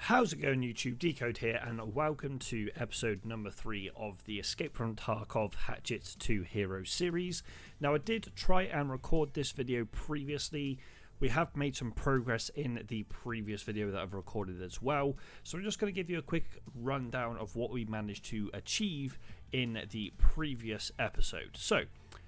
How's it going, YouTube? Decode here, and welcome to episode number 3 of the Escape from Tarkov Hatchet 2 Hero series. Now, I did try and record this video previously. We have made some progress in the previous video that I've recorded as well. So I'm just going to give you a quick rundown of what we managed to achieve in the previous episode. So,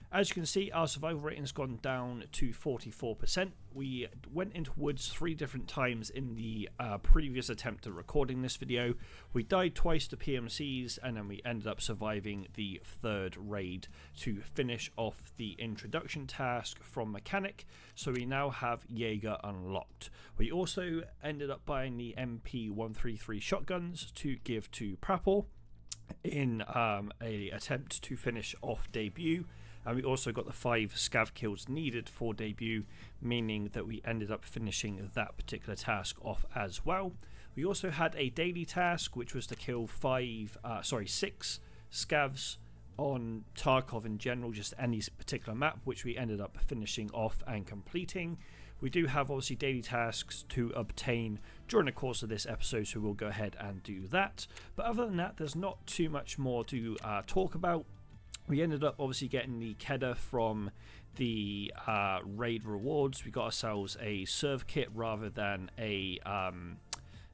as you can see, our survival rating has gone down to 44%. We went into woods 3 different times in the previous attempt at recording this video. We died twice to PMCs, and then we ended up surviving the 3rd raid to finish off the introduction task from Mechanic. So we now have Jaeger unlocked. We also ended up buying the MP133 shotguns to give to Prapor in a attempt to finish off debut. And we also got the 5 scav kills needed for debut, meaning that we ended up finishing that particular task off as well. We also had a daily task, which was to kill 6 scavs on Tarkov in general, just any particular map, which we ended up finishing off and completing. We do have obviously daily tasks to obtain during the course of this episode, so we'll go ahead and do that. But other than that, there's not too much more to talk about. We ended up obviously getting the Kedda from the raid rewards. We got ourselves a serve kit rather than a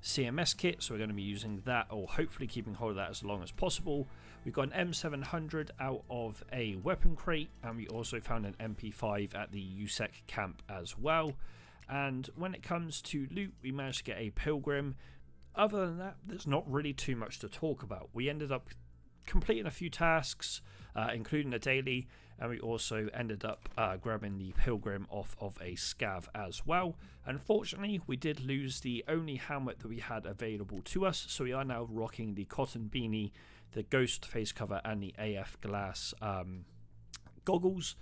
CMS kit, so we're going to be using that, or hopefully keeping hold of that as long as possible. We got an M700 out of a weapon crate, and we also found an MP5 at the USEC camp as well. And when it comes to loot, we managed to get a Pilgrim. Other than that, there's not really too much to talk about. We ended up completing a few tasks, including a daily, and we also ended up grabbing the Pilgrim off of a scav as well. Unfortunately, we did lose the only helmet that we had available to us, so we are now rocking the cotton beanie, the ghost face cover, and the AF glass goggles.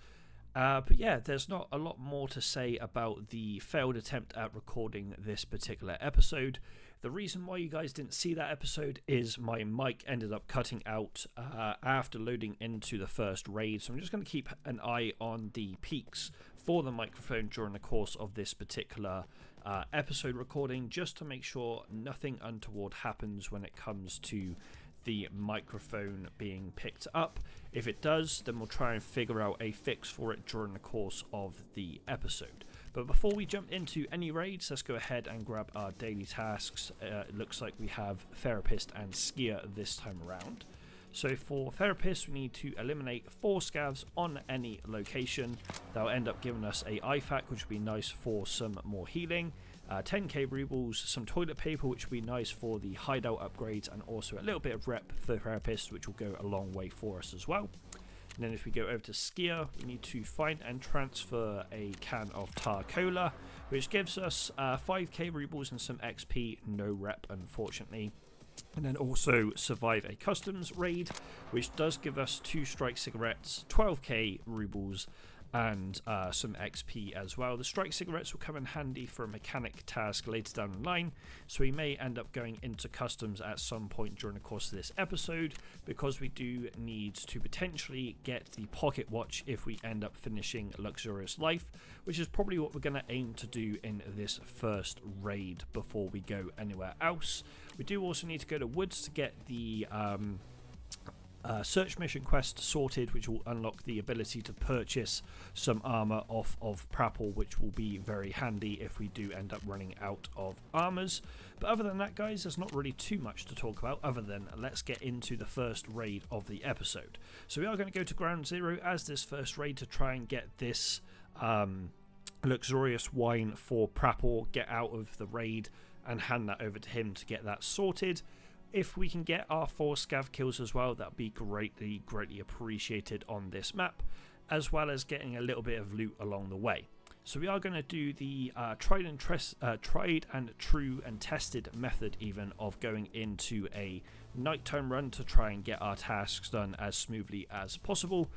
But yeah, there's not a lot more to say about the failed attempt at recording this particular episode. The reason why you guys didn't see that episode is my mic ended up cutting out after loading into the first raid, so I'm just going to keep an eye on the peaks for the microphone during the course of this particular episode recording, just to make sure nothing untoward happens when it comes to the microphone being picked up. If it does, then we'll try and figure out a fix for it during the course of the episode. But before we jump into any raids, let's go ahead and grab our daily tasks. It looks like we have Therapist and Skier this time around. So for Therapist, we need to eliminate 4 scavs on any location. That'll end up giving us a IFAK, which will be nice for some more healing. 10k rubles, some toilet paper, which will be nice for the hideout upgrades, and also a little bit of rep for Therapist, which will go a long way for us as well. And then if we go over to Skier, we need to find and transfer a can of Tar Cola, which gives us 5k rubles and some XP, no rep unfortunately. And then also survive a customs raid, which does give us 2 strike cigarettes, 12k rubles, and some XP as well. The strike cigarettes will come in handy for a mechanic task later down the line, so we may end up going into customs at some point during the course of this episode, because we do need to potentially get the pocket watch if we end up finishing Luxurious Life, which is probably what we're going to aim to do in this first raid before we go anywhere else. We do also need to go to woods to get the search mission quest sorted, which will unlock the ability to purchase some armor off of Prapor, which will be very handy if we do end up running out of armors. But other than that, guys, there's not really too much to talk about, other than let's get into the first raid of the episode. So we are going to go to Ground Zero as this first raid to try and get this luxurious wine for Prapor, get out of the raid and hand that over to him to get that sorted. If we can get our 4 scav kills as well, that would be greatly appreciated on this map, as well as getting a little bit of loot along the way. So we are going to do the tried and true and tested method even of going into a nighttime run to try and get our tasks done as smoothly as possible.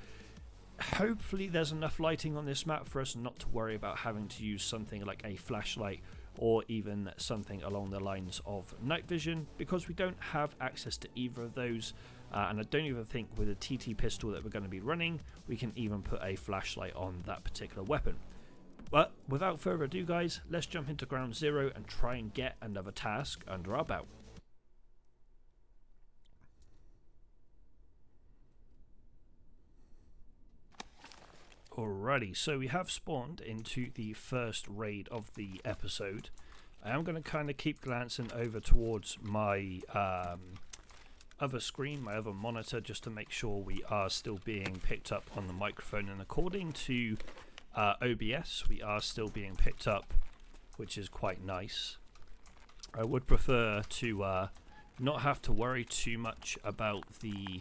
Hopefully there's enough lighting on this map for us not to worry about having to use something like a flashlight or even something along the lines of night vision, because we don't have access to either of those, and I don't even think with a TT pistol that we're going to be running we can even put a flashlight on that particular weapon. But without further ado, guys, let's jump into ground zero and try and get another task under our belt. Alrighty, so we have spawned into the first raid of the episode. I am going to kind of keep glancing over towards my other screen, my other monitor, just to make sure we are still being picked up on the microphone, and according to OBS we are still being picked up, which is quite nice. I would prefer to not have to worry too much about the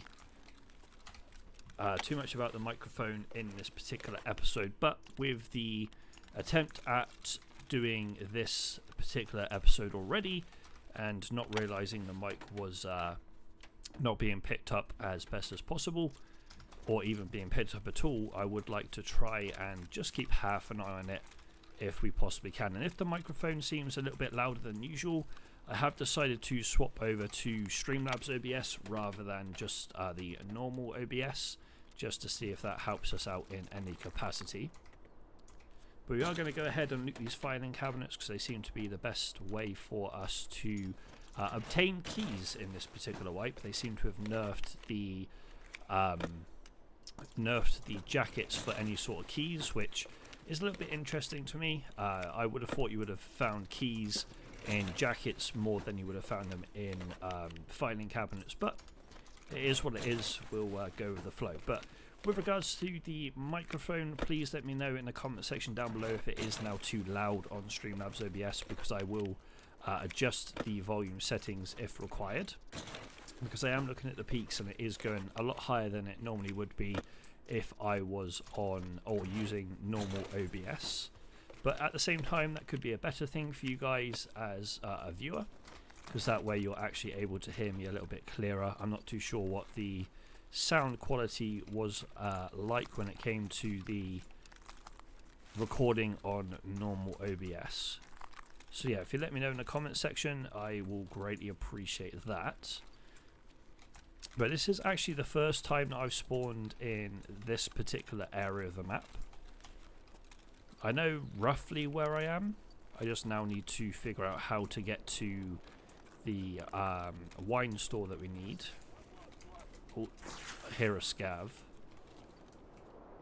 microphone in this particular episode, but with the attempt at doing this particular episode already and not realizing the mic was not being picked up as best as possible, or even being picked up at all, I would like to try and just keep half an eye on it if we possibly can. And if the microphone seems a little bit louder than usual, I have decided to swap over to Streamlabs OBS rather than just the normal OBS, just to see if that helps us out in any capacity. But we are going to go ahead and loot these filing cabinets because they seem to be the best way for us to obtain keys in this particular wipe. They seem to have nerfed the jackets for any sort of keys, which is a little bit interesting to me. I would have thought you would have found keys in jackets more than you would have found them in filing cabinets, but it is what it is. We'll go with the flow. But with regards to the microphone, please let me know in the comment section down below if it is now too loud on Streamlabs OBS, because I will adjust the volume settings if required, because I am looking at the peaks and it is going a lot higher than it normally would be if I was on or using normal OBS. But at the same time, that could be a better thing for you guys as a viewer, because that way you're actually able to hear me a little bit clearer. I'm not too sure what the sound quality was like when it came to the recording on normal OBS. So yeah, if you let me know in the comment section, I will greatly appreciate that. But this is actually the first time that I've spawned in this particular area of the map. I know roughly where I am. I just now need to figure out how to get to the wine store that we need. Oh, I hear a scav.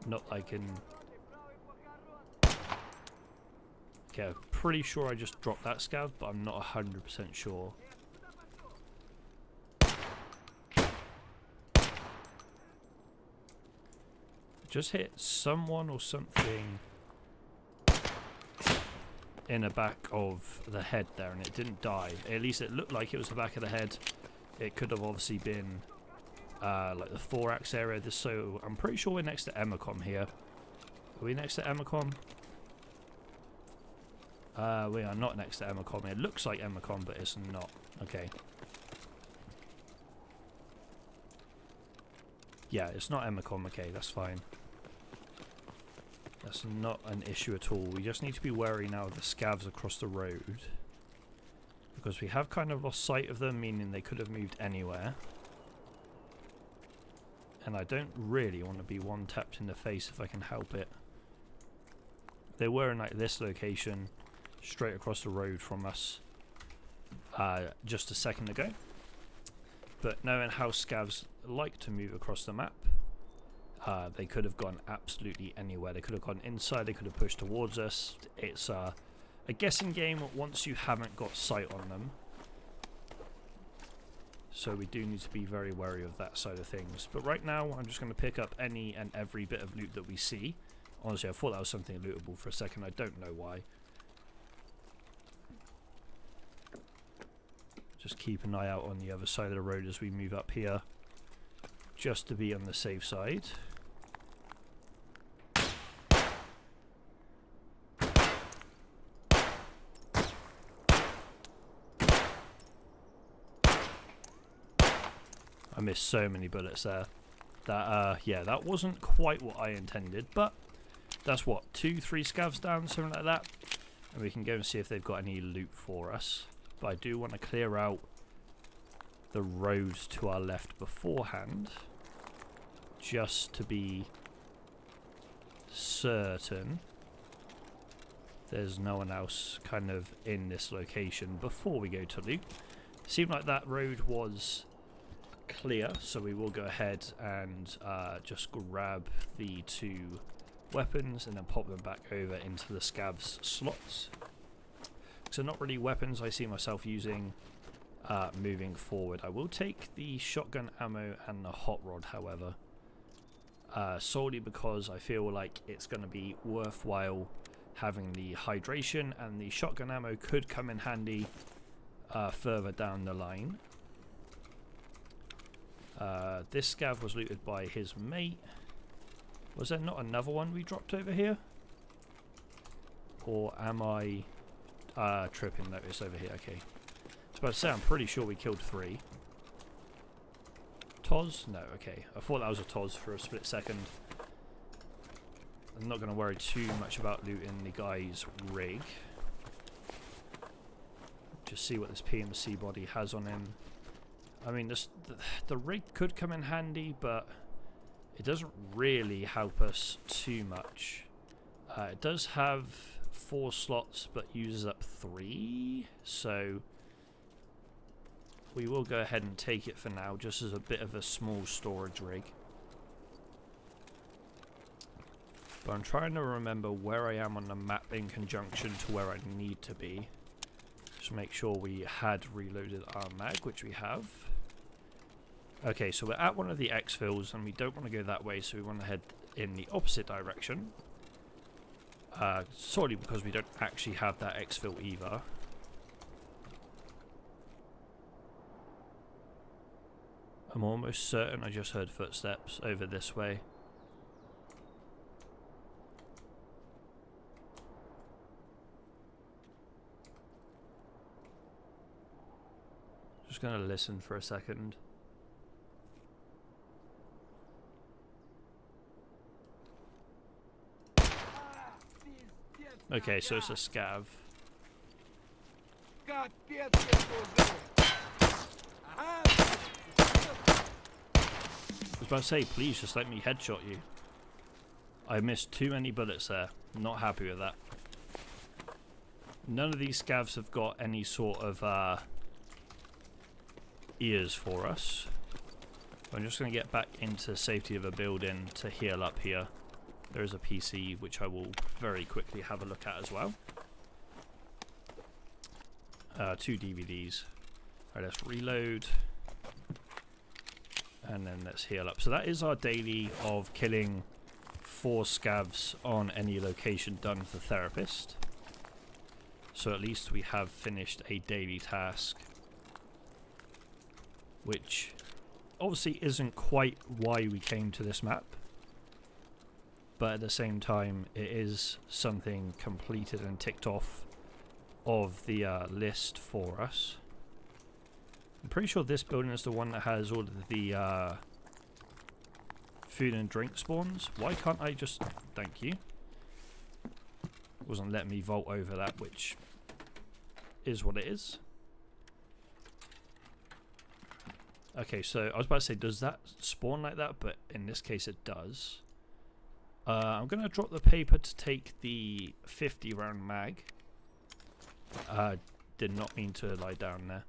Not I can... Okay, I'm pretty sure I just dropped that scav, but I'm not 100% sure. Just hit someone or something in the back of the head there, and it didn't die. At least it looked like it was the back of the head. It could have obviously been like the thorax area. So I'm pretty sure we're next to Emacom here. Are we next to Emacom? We are not next to Emacom. It looks like Emacom, but it's not. Okay. Yeah, it's not Emacom. Okay, that's fine. That's not an issue at all. We just need to be wary now of the scavs across the road, because we have kind of lost sight of them, meaning they could have moved anywhere. And I don't really want to be one tapped in the face if I can help it. They were in like this location, straight across the road from us, just a second ago. But knowing how scavs like to move across the map, they could have gone absolutely anywhere. They could have gone inside, they could have pushed towards us. It's a guessing game once you haven't got sight on them. So we do need to be very wary of that side of things. But right now, I'm just going to pick up any and every bit of loot that we see. Honestly, I thought that was something lootable for a second. I don't know why. Just keep an eye out on the other side of the road as we move up here, just to be on the safe side. I missed so many bullets there. That yeah, that wasn't quite what I intended, but that's what, 2-3 scavs down, something like that, and we can go and see if they've got any loot for us. But I do want to clear out the roads to our left beforehand, just to be certain. there's no one else kind of in this location before we go to loot. Seemed like that road was clear, so we will go ahead and just grab the 2 weapons and then pop them back over into the scavs slots. So not really weapons I see myself using moving forward. I will take the shotgun ammo and the hot rod, however, solely because I feel like it's going to be worthwhile having the hydration, and the shotgun ammo could come in handy further down the line. This scav was looted by his mate. Was there not another one we dropped over here? Or am I tripping? No, it's over here. Okay. I was about to say, I'm pretty sure we killed 3. Toz? No, okay. I thought that was a Toz for a split second. I'm not going to worry too much about looting the guy's rig. Just see what this PMC body has on him. I mean, the rig could come in handy, but it doesn't really help us too much. It does have 4 slots, but uses up 3, so we will go ahead and take it for now, just as a bit of a small storage rig. But I'm trying to remember where I am on the map in conjunction to where I need to be. Just make sure we had reloaded our mag, which we have. Okay, so we're at one of the exfils, and we don't want to go that way, so we want to head in the opposite direction. Solely because we don't actually have that exfil either. I'm almost certain I just heard footsteps over this way. Just gonna listen for a second. Okay, so it's a scav. I was about to say, please just let me headshot you. I missed too many bullets there. Not happy with that. None of these scavs have got any sort of ears for us. I'm just going to get back into safety of a building to heal up here. There is a PC which I will very quickly have a look at as well. 2 DVDs. Alright, let's reload. And then let's heal up. So that is our daily of killing 4 scavs on any location done for Therapist. So at least we have finished a daily task, which obviously isn't quite why we came to this map, but at the same time it is something completed and ticked off of the list for us. I'm pretty sure this building is the one that has all of the food and drink spawns. Why can't I just... Thank you. Wasn't letting me vault over that, which is what it is. Okay, so I was about to say, does that spawn like that? But in this case it does. I'm going to drop the paper to take the 50 round mag. Did not mean to lie down there.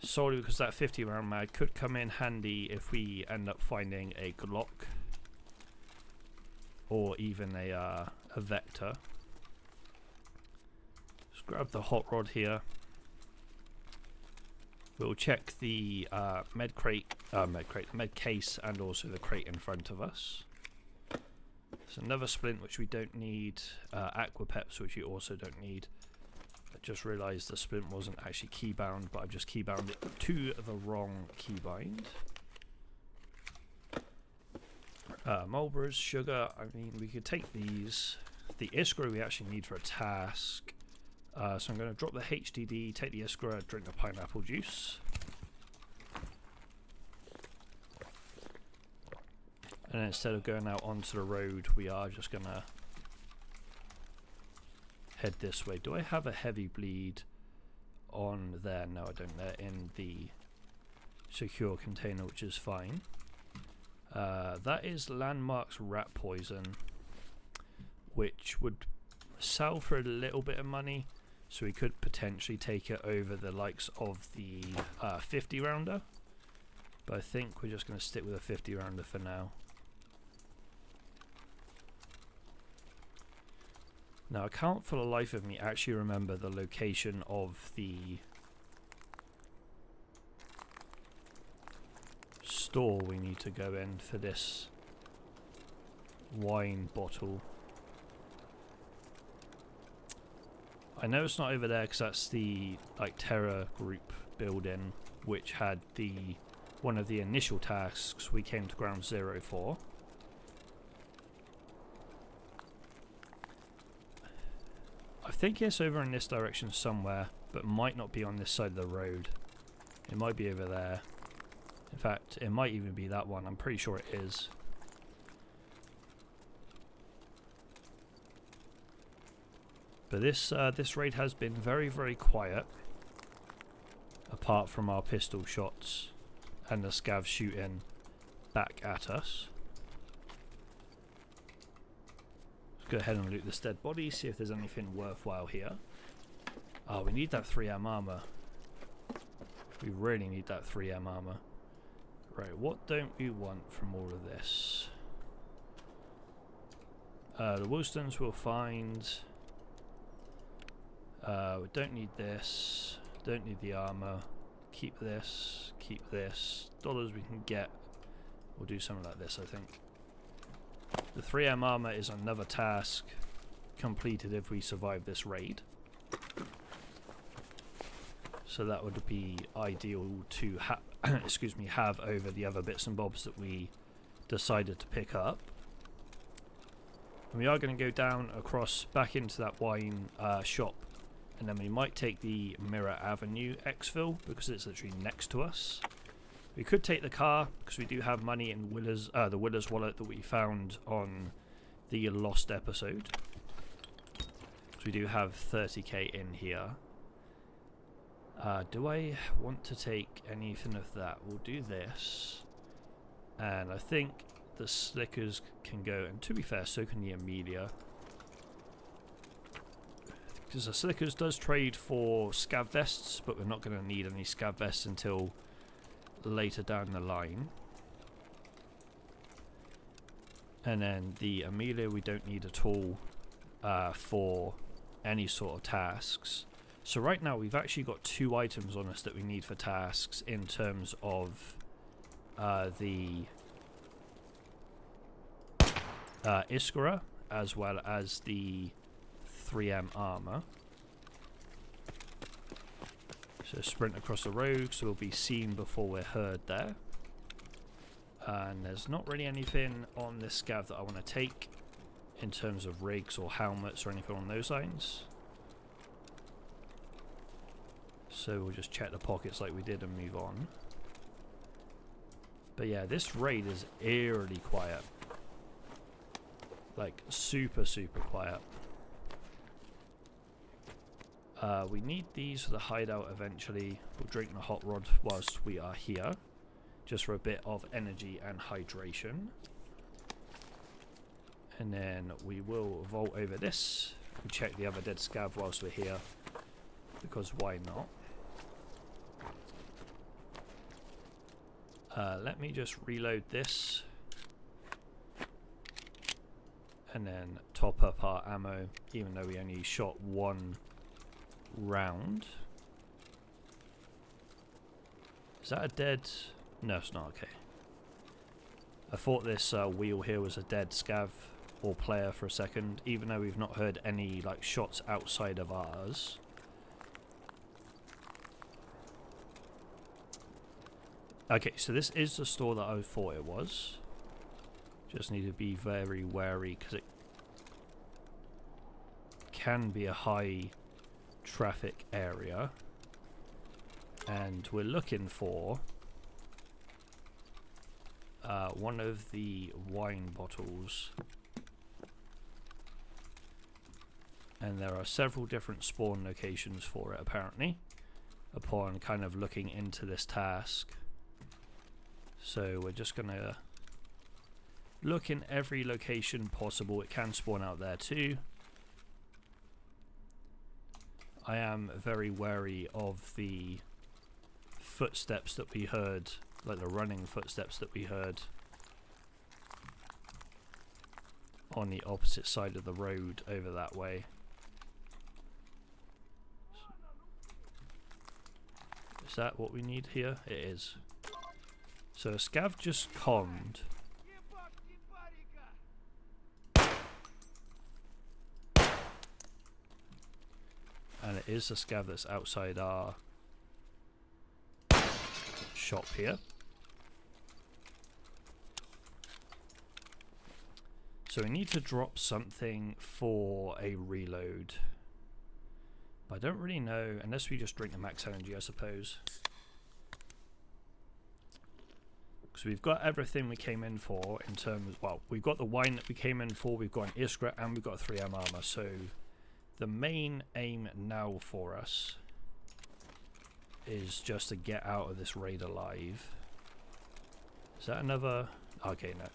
Solely because that 50 round mag could come in handy if we end up finding a Glock. Or even a Vector. Just grab the hot rod here. We'll check the med case, and also the crate in front of us. There's another splint which we don't need, aqua peps which you also don't need. I just realised the splint wasn't actually keybound, but I've just keybound it to the wrong keybind. Marlboros, sugar, I mean we could take these. The Iskra we actually need for a task. So I'm going to drop the HDD, take the Iskra, drink the pineapple juice. And then instead of going out onto the road, we are just going to head this way. Do I have a heavy bleed on there? No, I don't. They're in the secure container, which is fine. That is Landmark's rat poison, which would sell for a little bit of money, so we could potentially take it over the likes of the 50 rounder, but I think we're just going to stick with a 50 rounder for now. Now I can't for the life of me actually remember the location of the store we need to go in for this wine bottle. I know it's not over there because that's the like Terror group building, which had the one of the initial tasks we came to ground zero for. I think it's over in this direction somewhere, but might not be on this side of the road. It might be over there. In fact, it might even be that one. I'm pretty sure it is. But this raid has been very, very quiet, apart from our pistol shots and the scavs shooting back at us. Let's go ahead and loot this dead body, see if there's anything worthwhile here. Oh, we need that 3M armor. We really need that 3M armor. Right, what don't we want from all of this? The Woolstones we'll find. We don't need this. Don't need the armor. Keep this. Keep this. Dollars we can get. We'll do something like this, I think. The 3M armor is another task completed if we survive this raid. So that would be ideal to excuse me, have over the other bits and bobs that we decided to pick up. And we are going to go down across back into that wine shop, and then we might take the Mirror Avenue exfil because it's literally next to us. We could take the car because we do have money in Willer's, the Willer's wallet that we found on the Lost episode. So we do have 30k in here. Do I want to take anything of that? We'll do this. And I think the Slickers can go, and to be fair, so can the Amelia. Because the Slickers does trade for scav vests, but we're not going to need any scav vests until later down the line. And then the Amelia we don't need at all for any sort of tasks. So right now we've actually got 2 items on us that we need for tasks in terms of the Iskra as well as the 3M armor. So sprint across the road so we'll be seen before we're heard there. And there's not really anything on this scav that I want to take in terms of rigs or helmets or anything on those lines. So we'll just check the pockets like we did and move on. But yeah, this raid is eerily quiet. Like super, super quiet. We need these for the hideout eventually. We'll drink the hot rod whilst we are here, just for a bit of energy and hydration. And then we will vault over this and check the other dead scav whilst we're here, because why not? Let me just reload this and then top up our ammo, even though we only shot 1 round. Is that a dead? No, it's not. Okay. I thought this wheel here was a dead scav or player for a second, even though we've not heard any like shots outside of ours. Okay, so this is the store that I thought it was. Just need to be very wary because it can be a high traffic area. And we're looking for one of the wine bottles. And there are several different spawn locations for it apparently, upon kind of looking into this task. So we're just going to look in every location possible. It can spawn out there too. I am very wary of the footsteps that we heard, like the running footsteps that we heard on the opposite side of the road over that way. Is that what we need here? It is. So a scav just conned. And it is a scav that's outside our shop here. So we need to drop something for a reload. But I don't really know, unless we just drink the max energy, I suppose. Because we've got everything we came in for in terms, well, we've got the wine that we came in for, we've got an Iskra, and we've got a 3M armor. So the main aim now for us is just to get out of this raid alive. Is that another? Okay, no.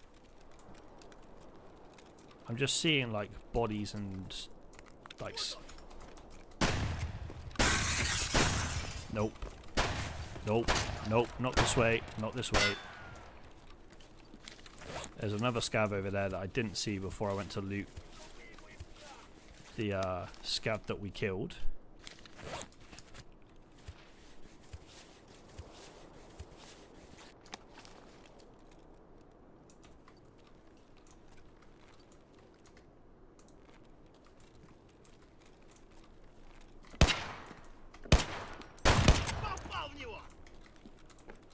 I'm just seeing like bodies and like. Nope. Nope. Nope. Not this way. Not this way. There's another scav over there that I didn't see before I went to loot the scav that we killed.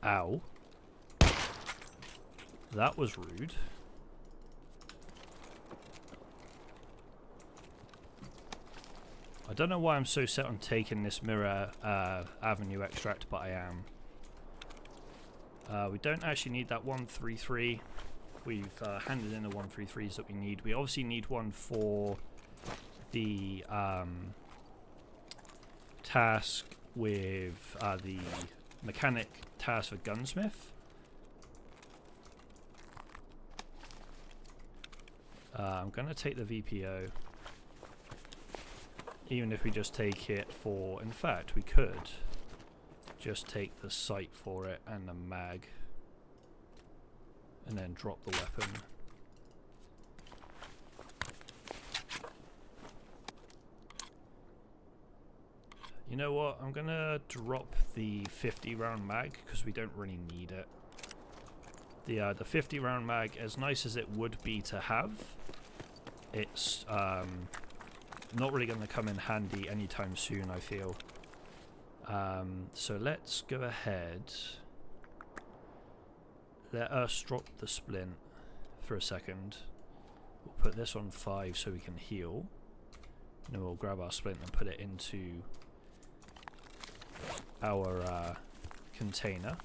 Ow. That was rude. I don't know why I'm so set on taking this mirror avenue extract, but I am. We don't actually need that 133. We've handed in the 133s that we need. We obviously need one for the task with the mechanic task for gunsmith. I'm going to take the VPO. Even if we just take it for... In fact, we could just take the sight for it and the mag. And then drop the weapon. You know what? I'm going to drop the 50 round mag because we don't really need it. The 50 round mag, as nice as it would be to have, it's not really going to come in handy anytime soon, I feel. So let's go ahead. Let us drop the splint for a second. We'll put this on 5 so we can heal. And then we'll grab our splint and put it into our container.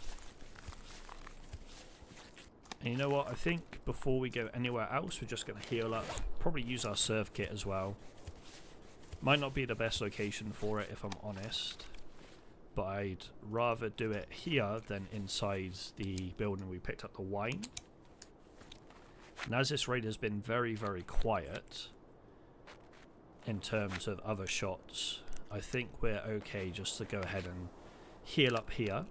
And you know what, I think before we go anywhere else, we're just going to heal up. Probably use our surf kit as well. Might not be the best location for it if I'm honest, but I'd rather do it here than inside the building we picked up the wine. And as this raid has been very, very quiet in terms of other shots, I think we're okay just to go ahead and heal up here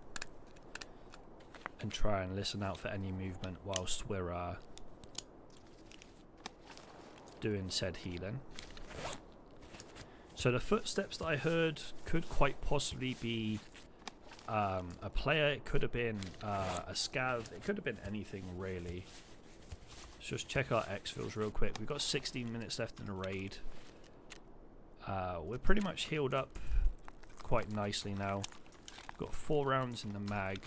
and try and listen out for any movement whilst we're doing said healing. So the footsteps that I heard could quite possibly be a player, it could have been a scav, it could have been anything really. Let's just check our exfils real quick. We've got 16 minutes left in the raid. We're pretty much healed up quite nicely now. We've got 4 rounds in the mag.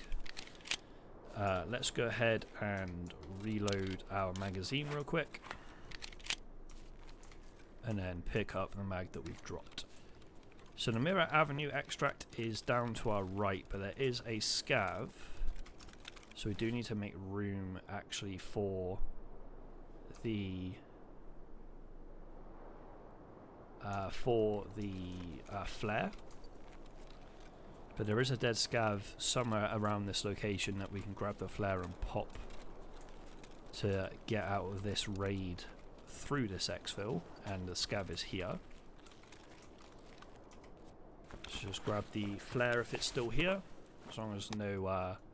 Let's go ahead and reload our magazine real quick. And then pick up the mag that we've dropped. So the Mirror Avenue extract is down to our right, but there is a scav. So we do need to make room actually for the flare. But there is a dead scav somewhere around this location that we can grab the flare and pop to get out of this raid through this exfil, and the scav is here. Let's just grab the flare if it's still here, as long as no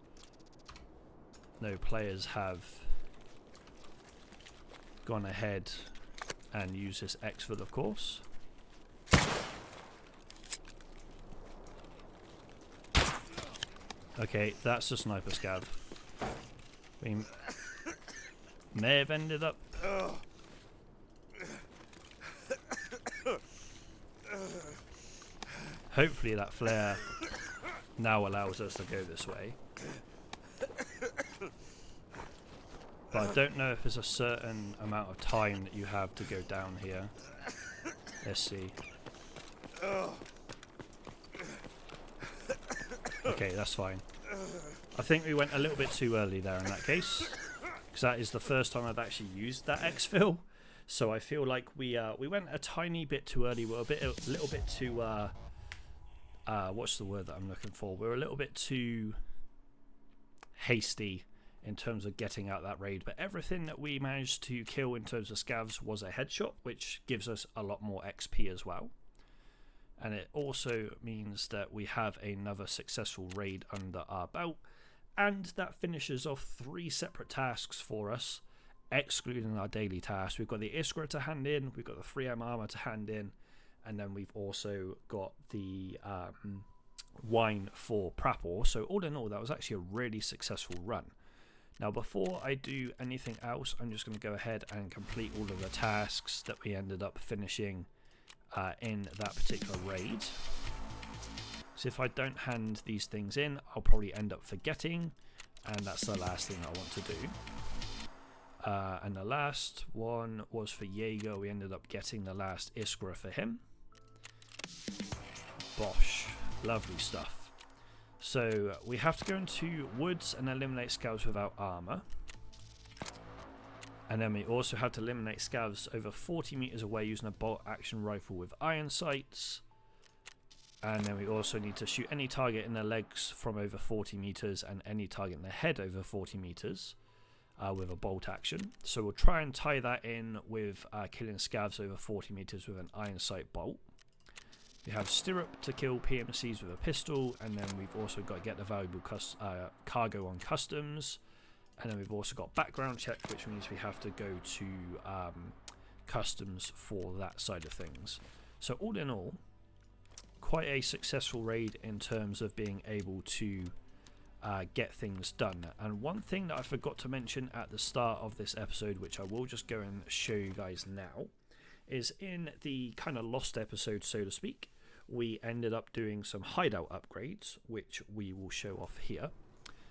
players have gone ahead and used this exfil, of course. Okay, that's the sniper scav. We may have ended up. Hopefully that flare now allows us to go this way. But I don't know if there's a certain amount of time that you have to go down here. Let's see. Okay, that's fine. I think we went a little bit too early there in that case, because that is the first time I've actually used that exfil. So I feel like we went a tiny bit too early. We're a little bit too what's the word that I'm looking for? We're a little bit too hasty in terms of getting out that raid, but everything that we managed to kill in terms of scavs was a headshot, which gives us a lot more XP as well. And it also means that we have another successful raid under our belt, and that finishes off 3 separate tasks for us, excluding our daily tasks. We've got the Iskra to hand in, we've got the 3M armor to hand in, and then we've also got the wine for Prapor. So all in all, that was actually a really successful run. Now before I do anything else, I'm just going to go ahead and complete all of the tasks that we ended up finishing in that particular raid. So if I don't hand these things in, I'll probably end up forgetting, and that's the last thing I want to do. And the last one was for Jaeger. We ended up getting the last Iskra for him. Bosh, lovely stuff. So we have to go into woods and eliminate scavs without armor. And then we also have to eliminate scavs over 40 meters away using a bolt action rifle with iron sights. And then we also need to shoot any target in the legs from over 40 meters and any target in the head over 40 meters with a bolt action. So we'll try and tie that in with killing scavs over 40 meters with an iron sight bolt. We have stirrup to kill PMCs with a pistol, and then we've also got to get the valuable cargo on customs. And then we've also got background check, which means we have to go to customs for that side of things. So all in all, quite a successful raid in terms of being able to get things done. And one thing that I forgot to mention at the start of this episode, which I will just go and show you guys now, is in the kind of lost episode, so to speak, we ended up doing some hideout upgrades, which we will show off here.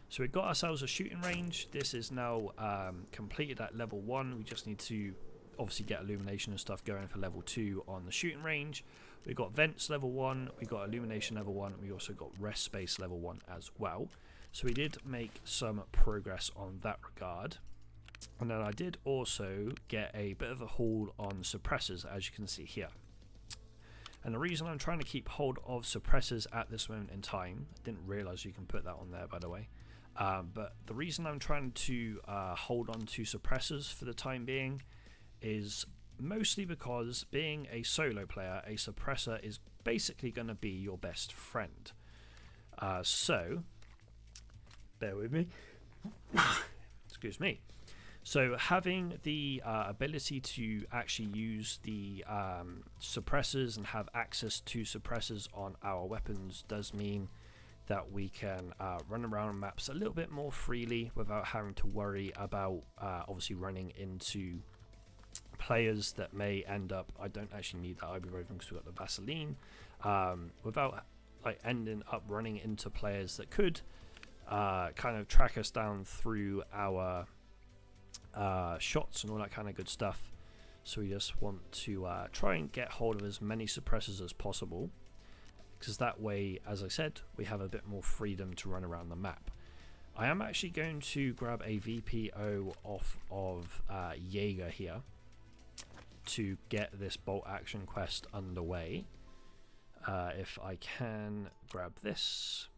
So we got ourselves a shooting range. This is now completed at level 1. We just need to obviously get illumination and stuff going for level 2 on the shooting range. We got vents level 1, we got illumination level 1, we also got rest space level 1 as well. So we did make some progress on that regard. And then I did also get a bit of a haul on suppressors, as you can see here. And the reason I'm trying to keep hold of suppressors at this moment in time, I didn't realise you can put that on there, by the way. But the reason I'm trying to hold on to suppressors for the time being is mostly because, being a solo player, a suppressor is basically going to be your best friend. So, bear with me. Excuse me. So having the ability to actually use the suppressors and have access to suppressors on our weapons does mean that we can run around maps a little bit more freely without having to worry about obviously running into players that may end up, I don't actually need that ibuprofen because we've got the Vaseline, without like ending up running into players that could kind of track us down through our shots and all that kind of good stuff. So we just want to try and get hold of as many suppressors as possible, because that way, as I said, we have a bit more freedom to run around the map. I am actually going to grab a VPO off of Jaeger here to get this bolt action quest underway. If I can grab this,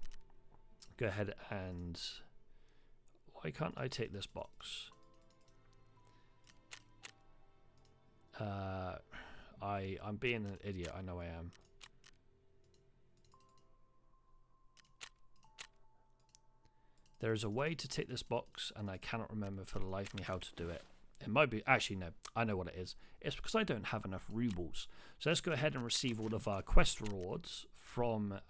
go ahead and... why can't I take this box? I'm being an idiot, I know I am. There is a way to tick this box, and I cannot remember for the life of me how to do it. It might be, actually no, I know what it is. It's because I don't have enough rubles. So let's go ahead and receive all of our quest rewards from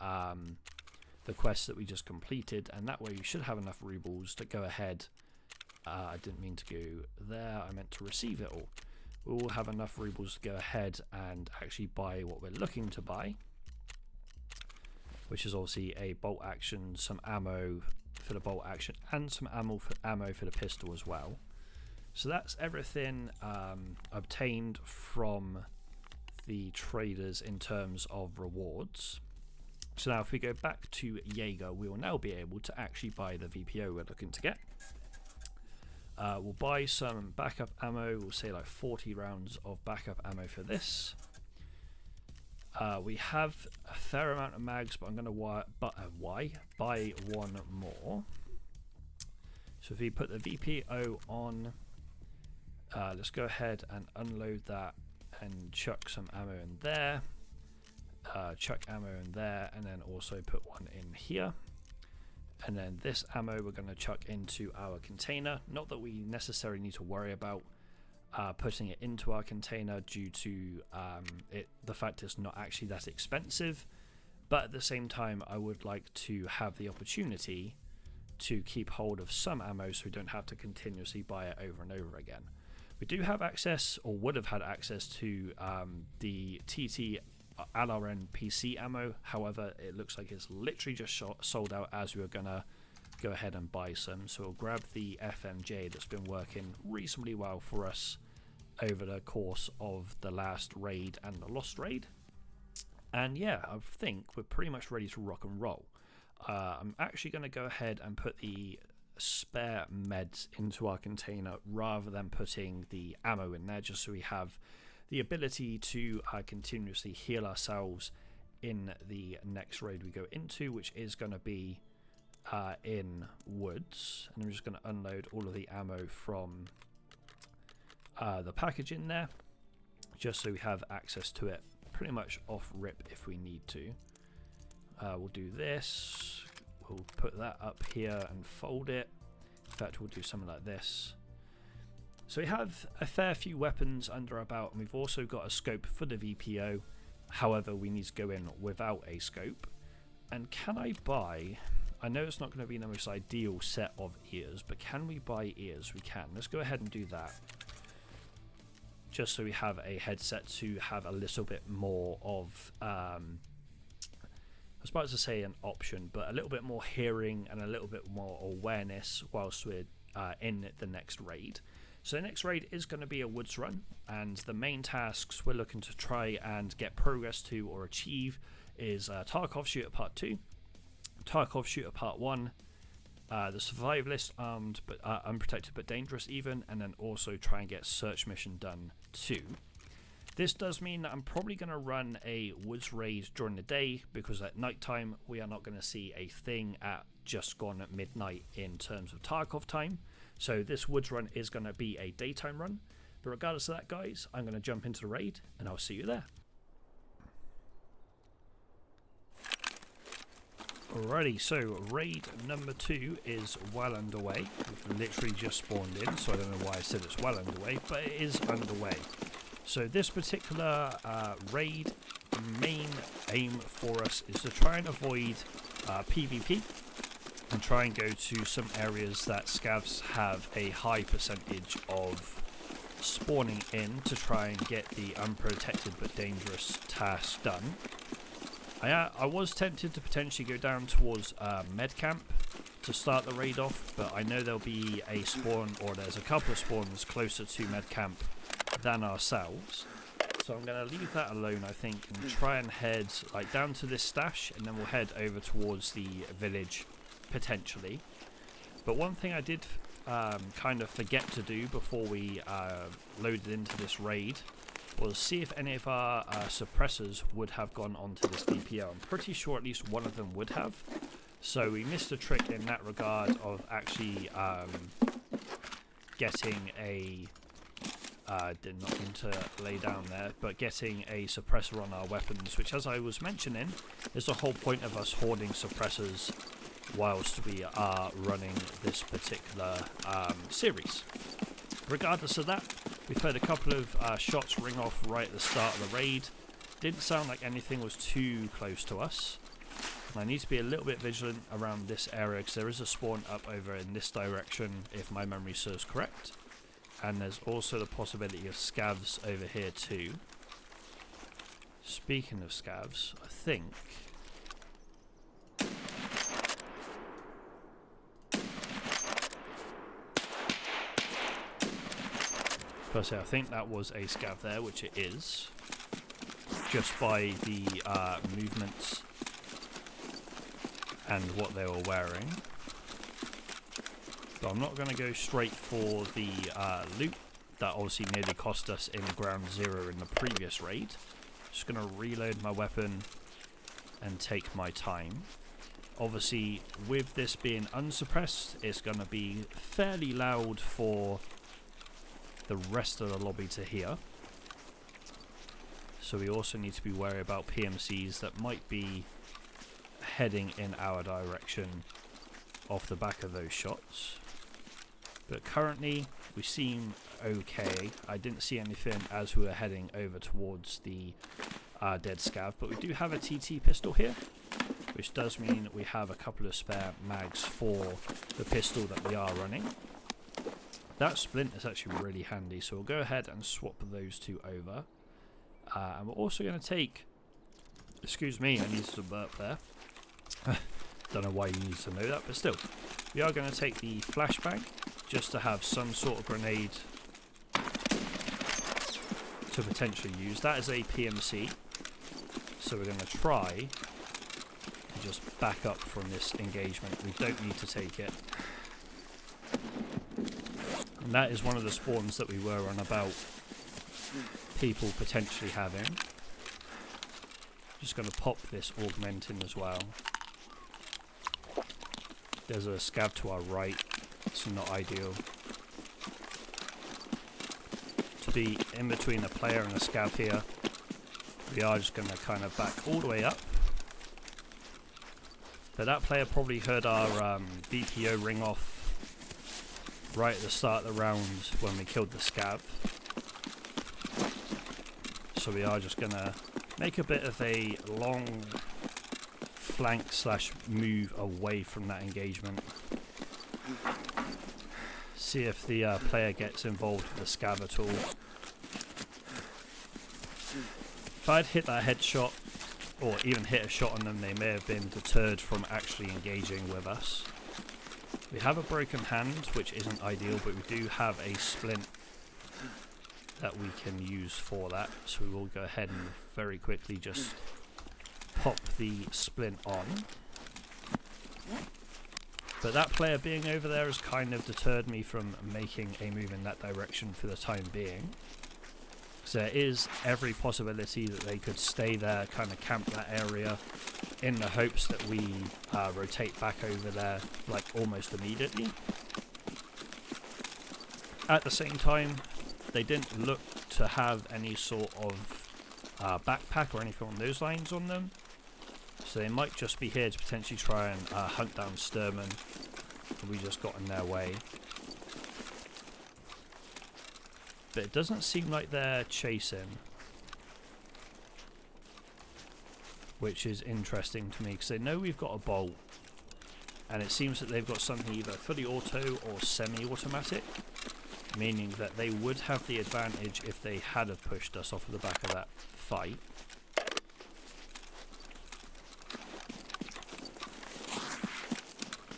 the quests that we just completed, and that way we should have enough rubles to go ahead. I didn't mean to go there, I meant to receive it all. We will have enough rubles to go ahead and actually buy what we're looking to buy, which is obviously a bolt action, some ammo for the bolt action, and some ammo for the pistol as well. So that's everything obtained from the traders in terms of rewards. So now if we go back to Jaeger, we will now be able to actually buy the VPO we're looking to get. We'll buy some backup ammo. We'll say like 40 rounds of backup ammo for this. We have a fair amount of mags, but I'm going to buy one more. So if we put the VPO on, let's go ahead and unload that and chuck some ammo in there. Chuck ammo in there, and then also put one in here. And then this ammo we're going to chuck into our container. Not that we necessarily need to worry about putting it into our container due to the fact it's not actually that expensive, but at the same time I would like to have the opportunity to keep hold of some ammo so we don't have to continuously buy it over and over again. We do have access, or would have had access to the TT LRN PC ammo. However, it looks like it's literally just sold out as we were gonna go ahead and buy some. So we'll grab the FMJ that's been working reasonably well for us over the course of the last raid and the lost raid. And yeah, I think we're pretty much ready to rock and roll. I'm actually going to go ahead and put the spare meds into our container rather than putting the ammo in there, just so we have the ability to continuously heal ourselves in the next raid we go into, which is going to be in woods. And I'm just going to unload all of the ammo from the package in there, just so we have access to it pretty much off rip if we need to. We'll do this, we'll put that up here and fold it. In fact, we'll do something like this. So we have a fair few weapons under our belt, and we've also got a scope for the VPO. However, we need to go in without a scope. And can I buy, I know it's not going to be the most ideal set of ears, but can we buy ears? We can. Let's go ahead and do that, just so we have a headset to have a little bit more of I was about to say an option, but a little bit more hearing and a little bit more awareness whilst we're in the next raid. So the next raid is going to be a woods run, and the main tasks we're looking to try and get progress to or achieve is Tarkov Shooter Part 2, Tarkov Shooter Part 1, the Survivalist Armed but Unprotected but Dangerous even, and then also try and get Search Mission done too. This does mean that I'm probably going to run a woods raid during the day, because at night time we are not going to see a thing at just gone at midnight in terms of Tarkov time. So this woods run is going to be a daytime run. But regardless of that, guys, I'm going to jump into the raid and I'll see you there. Alrighty, so raid number 2 is well underway. We've literally just spawned in, so I don't know why I said it's well underway, but it is underway. So this particular raid, the main aim for us is to try and avoid PvP and try and go to some areas that scavs have a high percentage of spawning in to try and get the unprotected but dangerous task done. I was tempted to potentially go down towards med camp to start the raid off, but I know there'll be a spawn, or there's a couple of spawns closer to med camp than ourselves, so I'm going to leave that alone, I think, and try and head like down to this stash, and then we'll head over towards the village potentially. But one thing I did kind of forget to do before we loaded into this raid was see if any of our suppressors would have gone onto this VPO. I'm pretty sure at least one of them would have, so we missed a trick in that regard of actually getting a did not mean to lay down there, but getting a suppressor on our weapons, which, as I was mentioning, is the whole point of us hoarding suppressors whilst we are running this particular series. Regardless of that, we've heard a couple of shots ring off right at the start of the raid. Didn't sound like anything was too close to us. And I need to be a little bit vigilant around this area because there is a spawn up over in this direction if my memory serves correct. And there's also the possibility of scavs over here too. Speaking of scavs, I think... Personally, I think that was a scav there, which it is. Just by the movements and what they were wearing. But I'm not going to go straight for the loot that obviously nearly cost us in ground 0 in the previous raid. Just going to reload my weapon and take my time. Obviously, with this being unsuppressed, it's going to be fairly loud for the rest of the lobby to hear. So we also need to be wary about PMCs that might be heading in our direction off the back of those shots. But currently we seem okay. I didn't see anything as we were heading over towards the dead scav, but we do have a TT pistol here, which does mean we have a couple of spare mags for the pistol that we are running. That splint is actually really handy, so we'll go ahead and swap those two over. And we're also going to take... Excuse me, I need to burp there. Don't know why you need to know that, but still. We are going to take the flashbang, just to have some sort of grenade to potentially use. That is a PMC, so we're going to try and just back up from this engagement. We don't need to take it. And that is one of the spawns that we were on about people potentially having. Just going to pop this augmenting as well. There's a scav to our right. It's not ideal. To be in between a player and a scav here, we are just going to kind of back all the way up. But that player probably heard our BPO ring off right at the start of the round when we killed the scav. So we are just going to make a bit of a long flank slash move away from that engagement. See if the player gets involved with the scav at all. If I'd hit that headshot or even hit a shot on them, they may have been deterred from actually engaging with us. We have a broken hand, which isn't ideal, but we do have a splint that we can use for that. So we will go ahead and very quickly just pop the splint on. But that player being over there has kind of deterred me from making a move in that direction for the time being. So there is every possibility that they could stay there, kind of camp that area, in the hopes that we rotate back over there like almost immediately. At the same time, they didn't look to have any sort of backpack or anything on those lines on them. So they might just be here to potentially try and hunt down Sturman. We just got in their way. But it doesn't seem like they're chasing, which is interesting to me because they know we've got a bolt, and it seems that they've got something either fully auto or semi-automatic, meaning that they would have the advantage if they had have pushed us off of the back of that fight.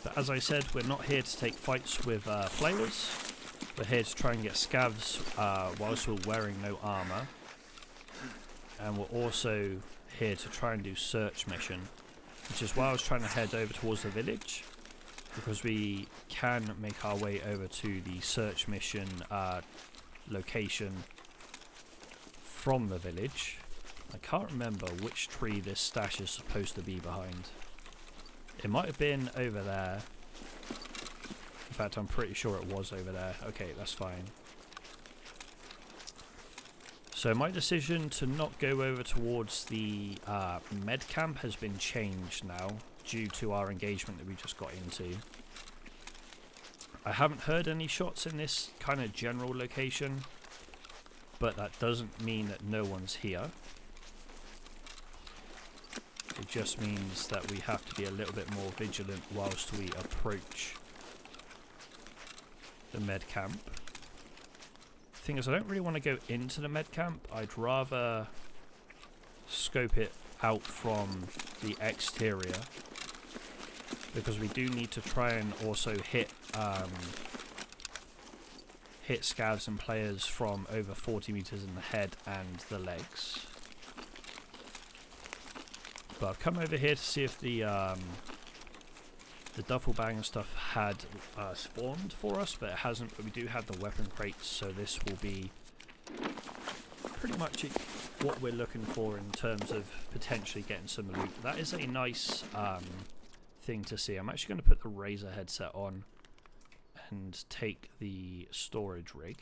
But as I said, we're not here to take fights with players. We're here to try and get scavs whilst we're wearing no armour. And we're also here to try and do search mission, which is why I was trying to head over towards the village, because we can make our way over to the search mission location from the village. I can't remember which tree this stash is supposed to be behind. It might have been over there. In fact, I'm pretty sure it was over there. Okay, that's fine. So my decision to not go over towards the med camp has been changed now. due to our engagement that we just got into. I haven't heard any shots in this kind of general location, but that doesn't mean that no one's here. It just means that we have to be a little bit more vigilant whilst we approach the med camp. Thing is, I don't really want to go into the med camp. I'd rather scope it out from the exterior, because we do need to try and also hit scavs and players from over 40 meters in the head and the legs. But I've come over here to see if the duffel bag and stuff had spawned for us, but it hasn't. But we do have the weapon crates, so this will be pretty much what we're looking for in terms of potentially getting some loot. That is a nice thing to see. I'm actually going to put the Razor headset on and take the storage rig.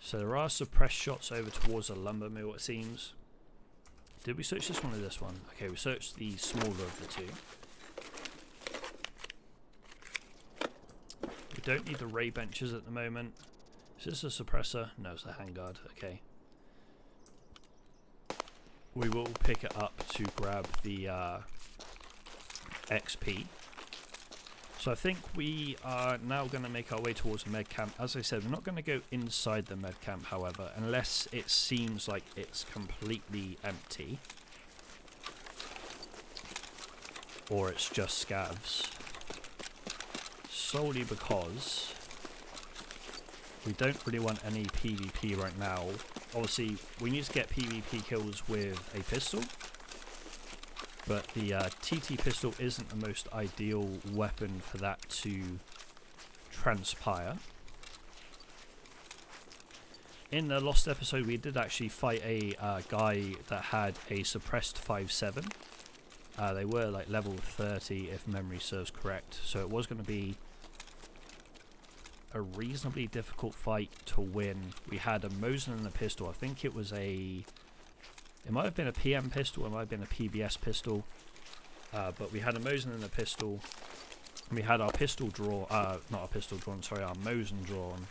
So there are suppressed shots over towards the lumber mill, it seems. Did we search this one or this one? Okay, we searched the smaller of the two. We don't need the ray benches at the moment. Is this a suppressor? No, it's a handguard. Okay. We will pick it up to grab the XP. So I think we are now going to make our way towards the med camp. As I said, we're not going to go inside the med camp, however, unless it seems like it's completely empty. Or it's just scavs. Solely because we don't really want any PvP right now. Obviously, we need to get PvP kills with a pistol. But the TT pistol isn't the most ideal weapon for that to transpire. In the Lost episode, we did actually fight a guy that had a suppressed 5.7. They were like level 30 if memory serves correct, so it was going to be a reasonably difficult fight to win. We had a Mosin and a pistol. I think it was it might have been a PM pistol, it might have been a PBS pistol, but we had a Mosin and a pistol. We had our pistol draw, not our pistol drawn, sorry, our Mosin drawn.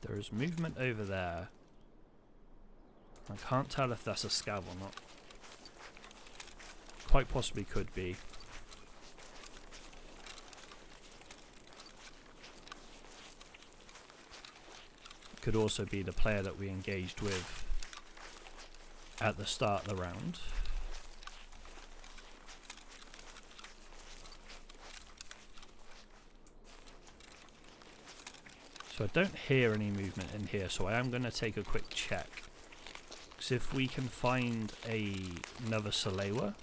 There is movement over there. I can't tell if that's a scav or not. Quite possibly could be. Could also be the player that we engaged with at the start of the round. So I don't hear any movement in here, so I am going to take a quick check. Because if we can find another Salewa,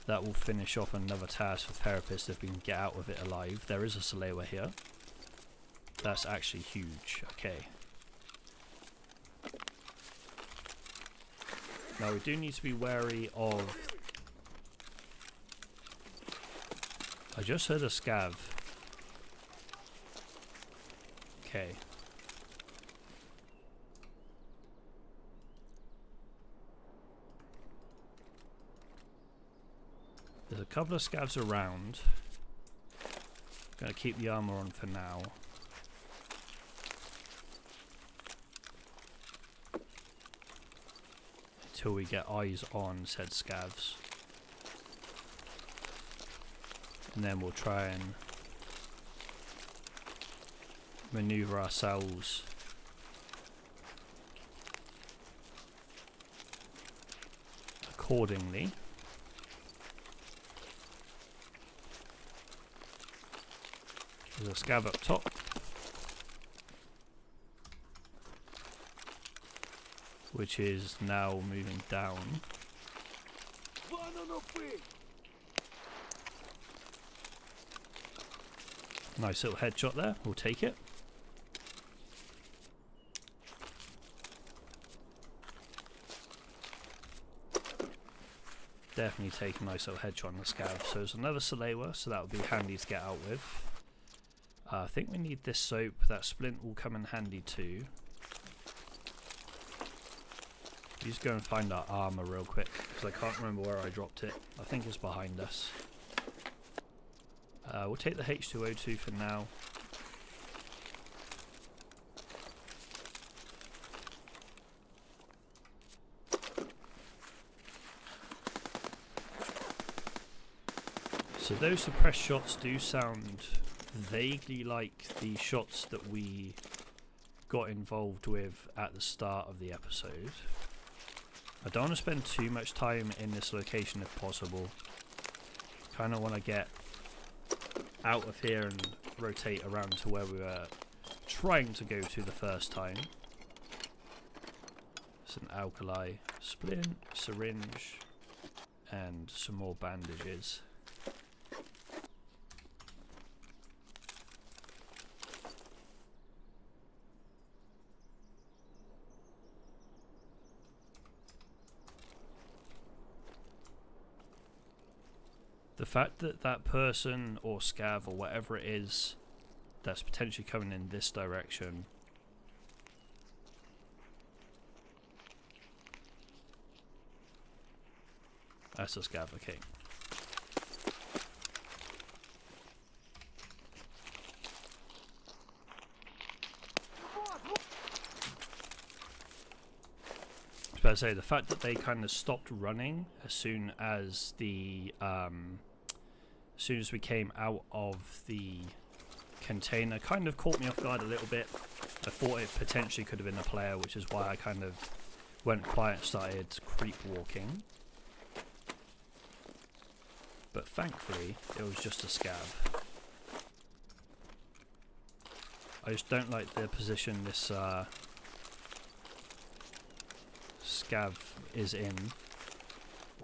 that will finish off another task for Therapist if we can get out of it alive. There is a Salewa here. That's actually huge. Okay. Now we do need to be wary of... I just heard a scav. Okay. There's a couple of scavs around. Gonna keep the armor on for now. Until we get eyes on said scavs. And then we'll try and maneuver ourselves accordingly. There's a scav up top. Which is now moving down. Nice little headshot there, we'll take it. Definitely take a nice little headshot on the scav. So there's another Salewa, so that would be handy to get out with. I think we need this soap. That splint will come in handy too. Just go and find our armor real quick, because I can't remember where I dropped it. I think it's behind us. We'll take the H2O2 for now. So those suppressed shots do sound vaguely like the shots that we got involved with at the start of the episode. I don't want to spend too much time in this location if possible. Kind of want to get out of here and rotate around to where we were trying to go to the first time. It's an alkali splint, syringe, and some more bandages. The fact that that person or scav or whatever it is that's potentially coming in this direction that's a scav, okay. I was about to say, the fact that they kind of stopped running as soon as the as soon as we came out of the container kind of caught me off guard a little bit. I thought it potentially could have been a player, which is why I kind of went quiet and started creep walking. But thankfully, it was just a scav. I just don't like the position this scav is in,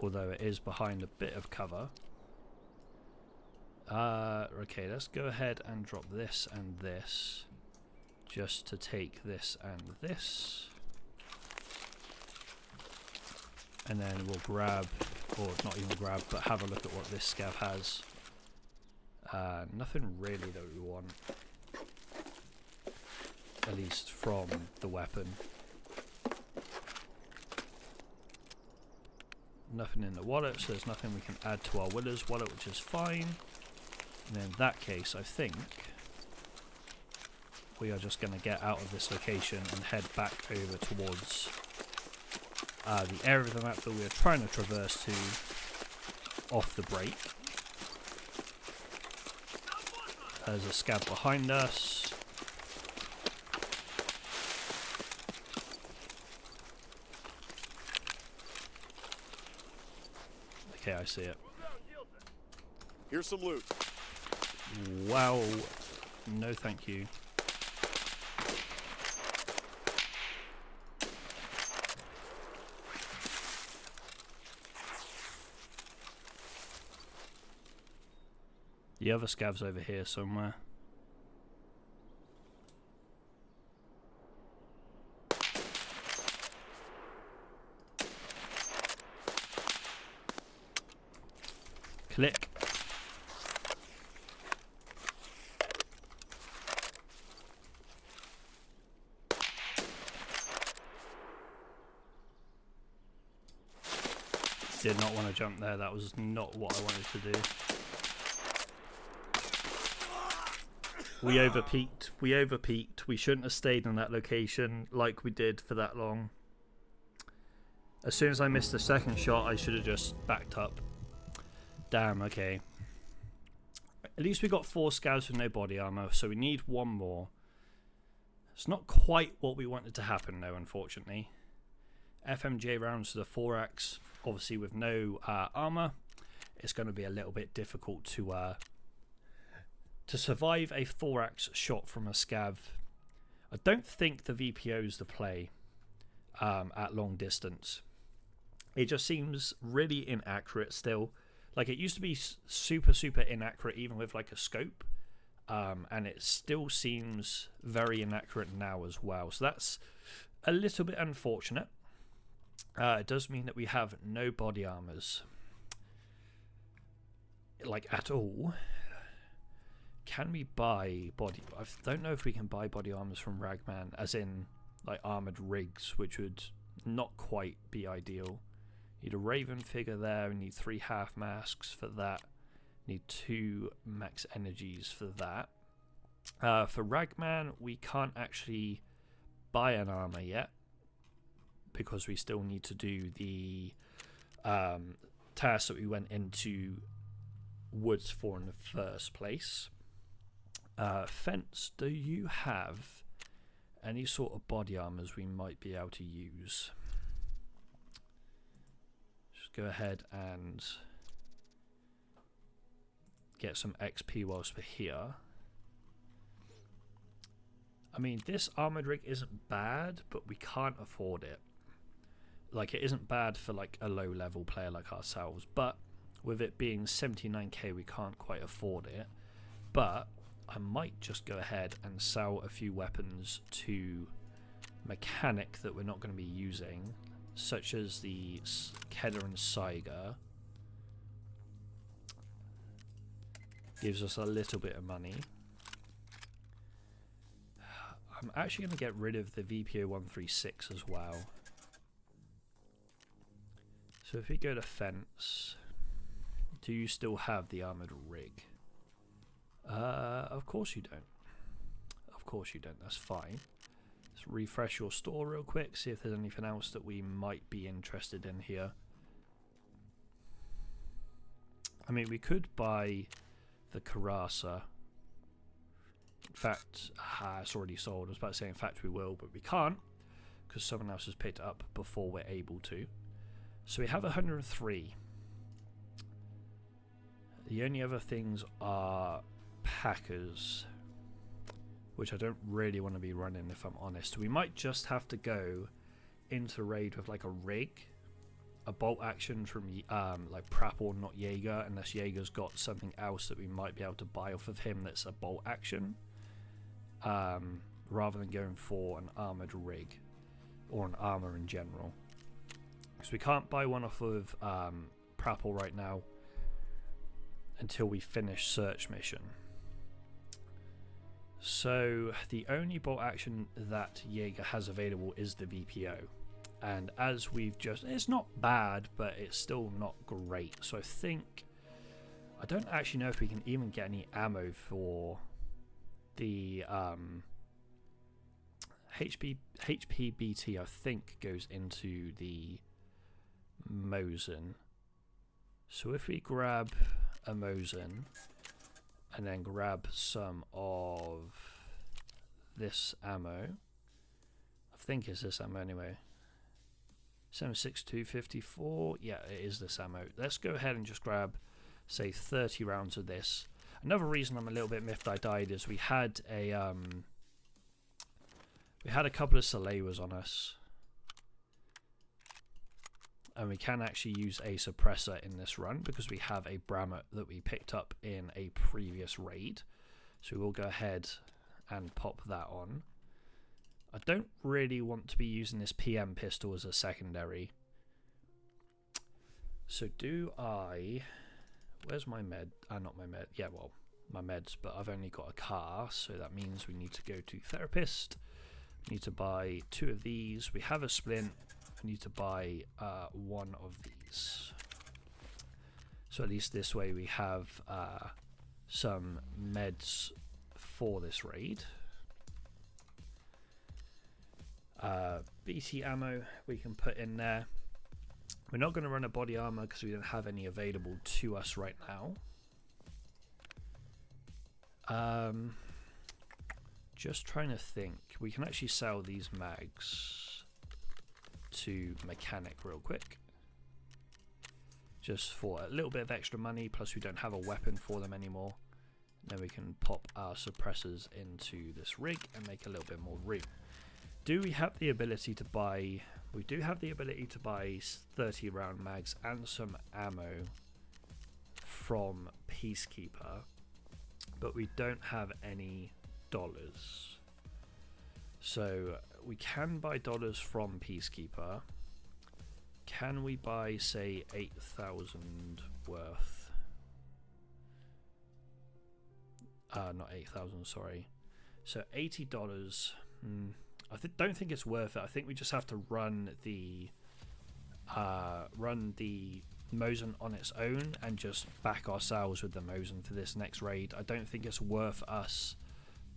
although it is behind a bit of cover. Okay, let's go ahead and drop this and this, just to take this and this. And then we'll grab, or not even grab, but have a look at what this scav has. Nothing really that we want. At least from the weapon. Nothing in the wallet, so there's nothing we can add to our Willer's wallet, which is fine. And in that case, I think we are just going to get out of this location and head back over towards the area of the map that we are trying to traverse to off the break. There's a scav behind us. Okay, I see it. Here's some loot. Wow. No, thank you. The other scav's over here somewhere. Click. Did not want to jump there. That was not what I wanted to do. We overpeaked. We overpeaked. We shouldn't have stayed in that location like we did for that long. As soon as I missed the second shot, I should have just backed up. Damn, okay. At least we got 4 scavs with no body armor, so we need one more. It's not quite what we wanted to happen, though, unfortunately. FMJ rounds to the 4x, obviously with no armor. It's going to be a little bit difficult to survive a 4x shot from a scav. I don't think the VPO is the play at long distance. It just seems really inaccurate still. Like, it used to be super inaccurate even with like a scope, and it still seems very inaccurate now as well. So that's a little bit unfortunate. It does mean that we have no body armors, like, at all. Can we buy body? I don't know if we can buy body armors from Ragman, as in like armored rigs, which would not quite be ideal. Need a Raven figure there. We need 3 half masks for that. Need 2 max energies for that. For Ragman, we can't actually buy an armor yet because we still need to do the task that we went into woods for in the first place. Fence, do you have any sort of body armors we might be able to use? Just go ahead and get some XP whilst we're here. I mean, this armored rig isn't bad, but we can't afford it. Like, it isn't bad for like a low level player like ourselves, but with it being 79k, we can't quite afford it. But I might just go ahead and sell a few weapons to mechanic that we're not going to be using, such as the Kedar and Saiga. Gives us a little bit of money. I'm actually going to get rid of the VPO 136 as well. So if we go to fence, do you still have the armored rig? Of course you don't. Of course you don't, that's fine. Let's refresh your store real quick, see if there's anything else that we might be interested in here. I mean, we could buy the Karasa. In fact, it's already sold. I was about to say in fact we will, but we can't because someone else has picked it up before we're able to. So we have 103. The only other things are Packers, which I don't really want to be running if I'm honest. We might just have to go into raid with like a rig, a bolt action from like Prapor, not Jaeger, unless Jaeger's got something else that we might be able to buy off of him that's a bolt action, rather than going for an armored rig or an armor in general. Because we can't buy one off of Prapor right now until we finish search mission. So the only bolt action that Jaeger has available is the VPO, and as we've just, it's not bad, but it's still not great. So I don't actually know if we can even get any ammo for the HPBT. I think goes into the Mosin. So if we grab a Mosin and then grab some of this ammo, I think it's this ammo anyway, 7.6254, yeah, it is this ammo. Let's go ahead and just grab, say, 30 rounds of this. Another reason I'm a little bit miffed I died is we had a couple of Salewers on us, and we can actually use a suppressor in this run because we have a Brammet that we picked up in a previous raid. So we'll go ahead and pop that on. I don't really want to be using this PM pistol as a secondary. So where's my med? Not my med. Yeah, well, my meds, but I've only got a car, so that means we need to go to therapist. We need to buy 2 of these. We have a splint. I need to buy 1 of these. So at least this way we have some meds for this raid. BT ammo we can put in there. We're not going to run a body armor because we don't have any available to us right now. Just trying to think. We can actually sell these mags to mechanic real quick, just for a little bit of extra money, plus we don't have a weapon for them anymore. Then we can pop our suppressors into this rig and make a little bit more room. Do we have the ability to buy, we do have the ability to buy 30 round mags and some ammo from Peacekeeper, but we don't have any dollars. So we can buy dollars from Peacekeeper. Can we buy, say, 8,000 worth? Not 8,000, sorry. So $80. don't think it's worth it. I think we just have to run the Mosin on its own and just back ourselves with the Mosin for this next raid. I don't think it's worth us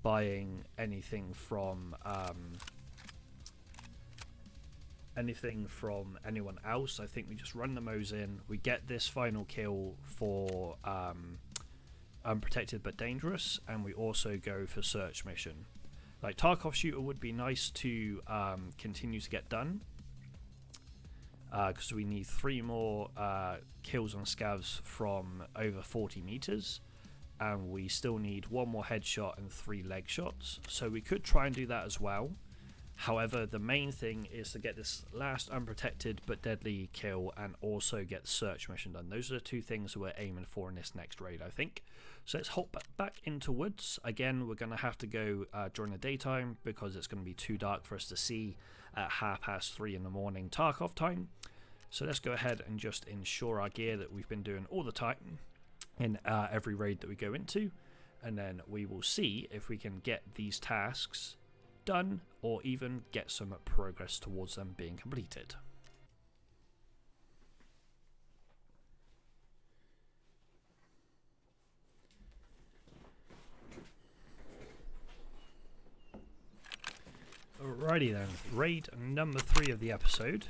buying anything from anyone else. I think we just run the Mosin, we get this final kill for unprotected but dangerous, and we also go for search mission. Like Tarkov shooter would be nice to continue to get done, because we need 3 more kills on scavs from over 40 meters, and we still need 1 more headshot and 3 leg shots, so we could try and do that as well. However, the main thing is to get this last unprotected but deadly kill and also get the search mission done. Those are the 2 things we're aiming for in this next raid, I think. So let's hop back into woods. Again, we're going to have to go during the daytime because it's going to be too dark for us to see at 3:30 in the morning Tarkov time. So let's go ahead and just ensure our gear that we've been doing all the time in every raid that we go into, and then we will see if we can get these tasks done or even get some progress towards them being completed. Alrighty then, raid number 3 of the episode.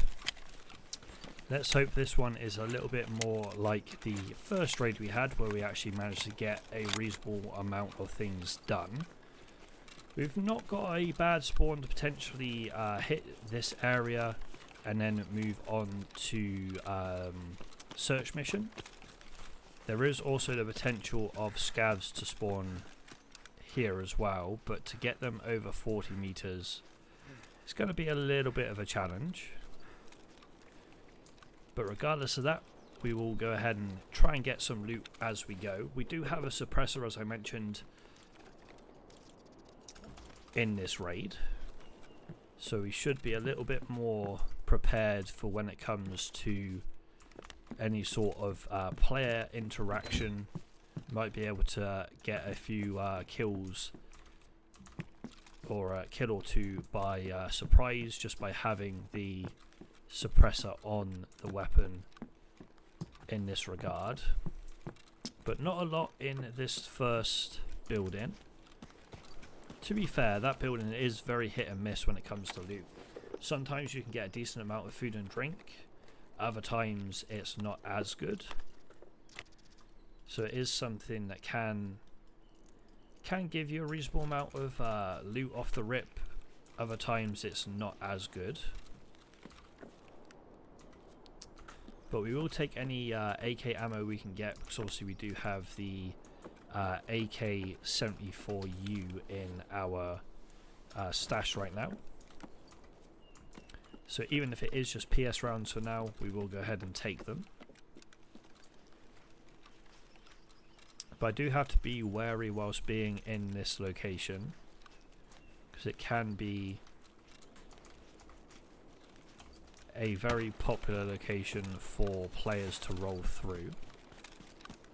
Let's hope this one is a little bit more like the first raid we had, where we actually managed to get a reasonable amount of things done. We've not got a bad spawn to potentially hit this area and then move on to search mission. There is also the potential of scavs to spawn here as well, but to get them over 40 meters, it's going to be a little bit of a challenge. But regardless of that, we will go ahead and try and get some loot as we go. We do have a suppressor, as I mentioned, in this raid, so we should be a little bit more prepared for when it comes to any sort of player interaction. Might be able to get a few kills or a kill or 2 by surprise, just by having the suppressor on the weapon in this regard. But not a lot in this first building. To be fair, that building is very hit and miss when it comes to loot. Sometimes you can get a decent amount of food and drink, other times it's not as good. So it is something that can give you a reasonable amount of loot off the rip, other times it's not as good. But we will take any AK ammo we can get, because obviously we do have the AK-74U in our stash right now. So even if it is just PS rounds for now, we will go ahead and take them. But I do have to be wary whilst being in this location, because it can be a very popular location for players to roll through.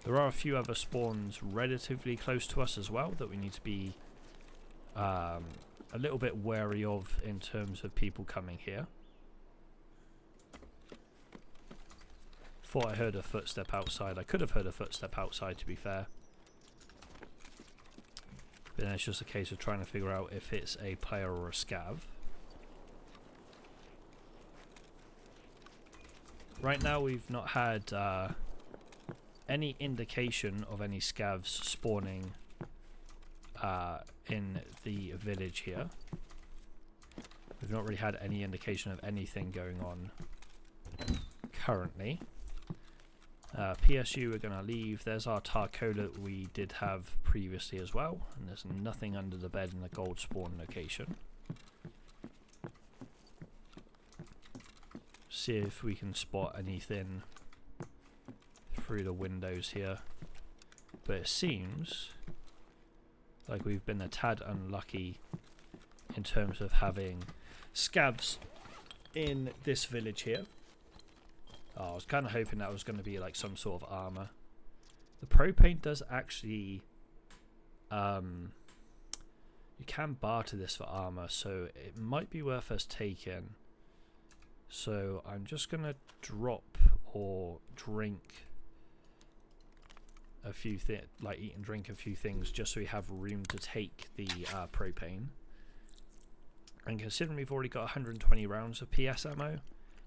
There are a few other spawns relatively close to us as well that we need to be a little bit wary of in terms of people coming here. Thought I heard a footstep outside. I could have heard a footstep outside, to be fair. But then it's just a case of trying to figure out if it's a player or a scav. Right now we've not had any indication of any scavs spawning in the village here. We've not really had any indication of anything going on currently. PSU we're going to leave. There's our Tarkov that we did have previously as well, and there's nothing under the bed in the gold spawn location. See if we can spot anything through the windows here, but it seems like we've been a tad unlucky in terms of having scavs in this village here. Oh, I was kind of hoping that was going to be like some sort of armor. The pro paint does actually, you You can barter this for armor, so it might be worth us taking. So I'm just gonna drop or drink a few things, like eat and drink a few things, just so we have room to take the propane. And considering we've already got 120 rounds of PS ammo,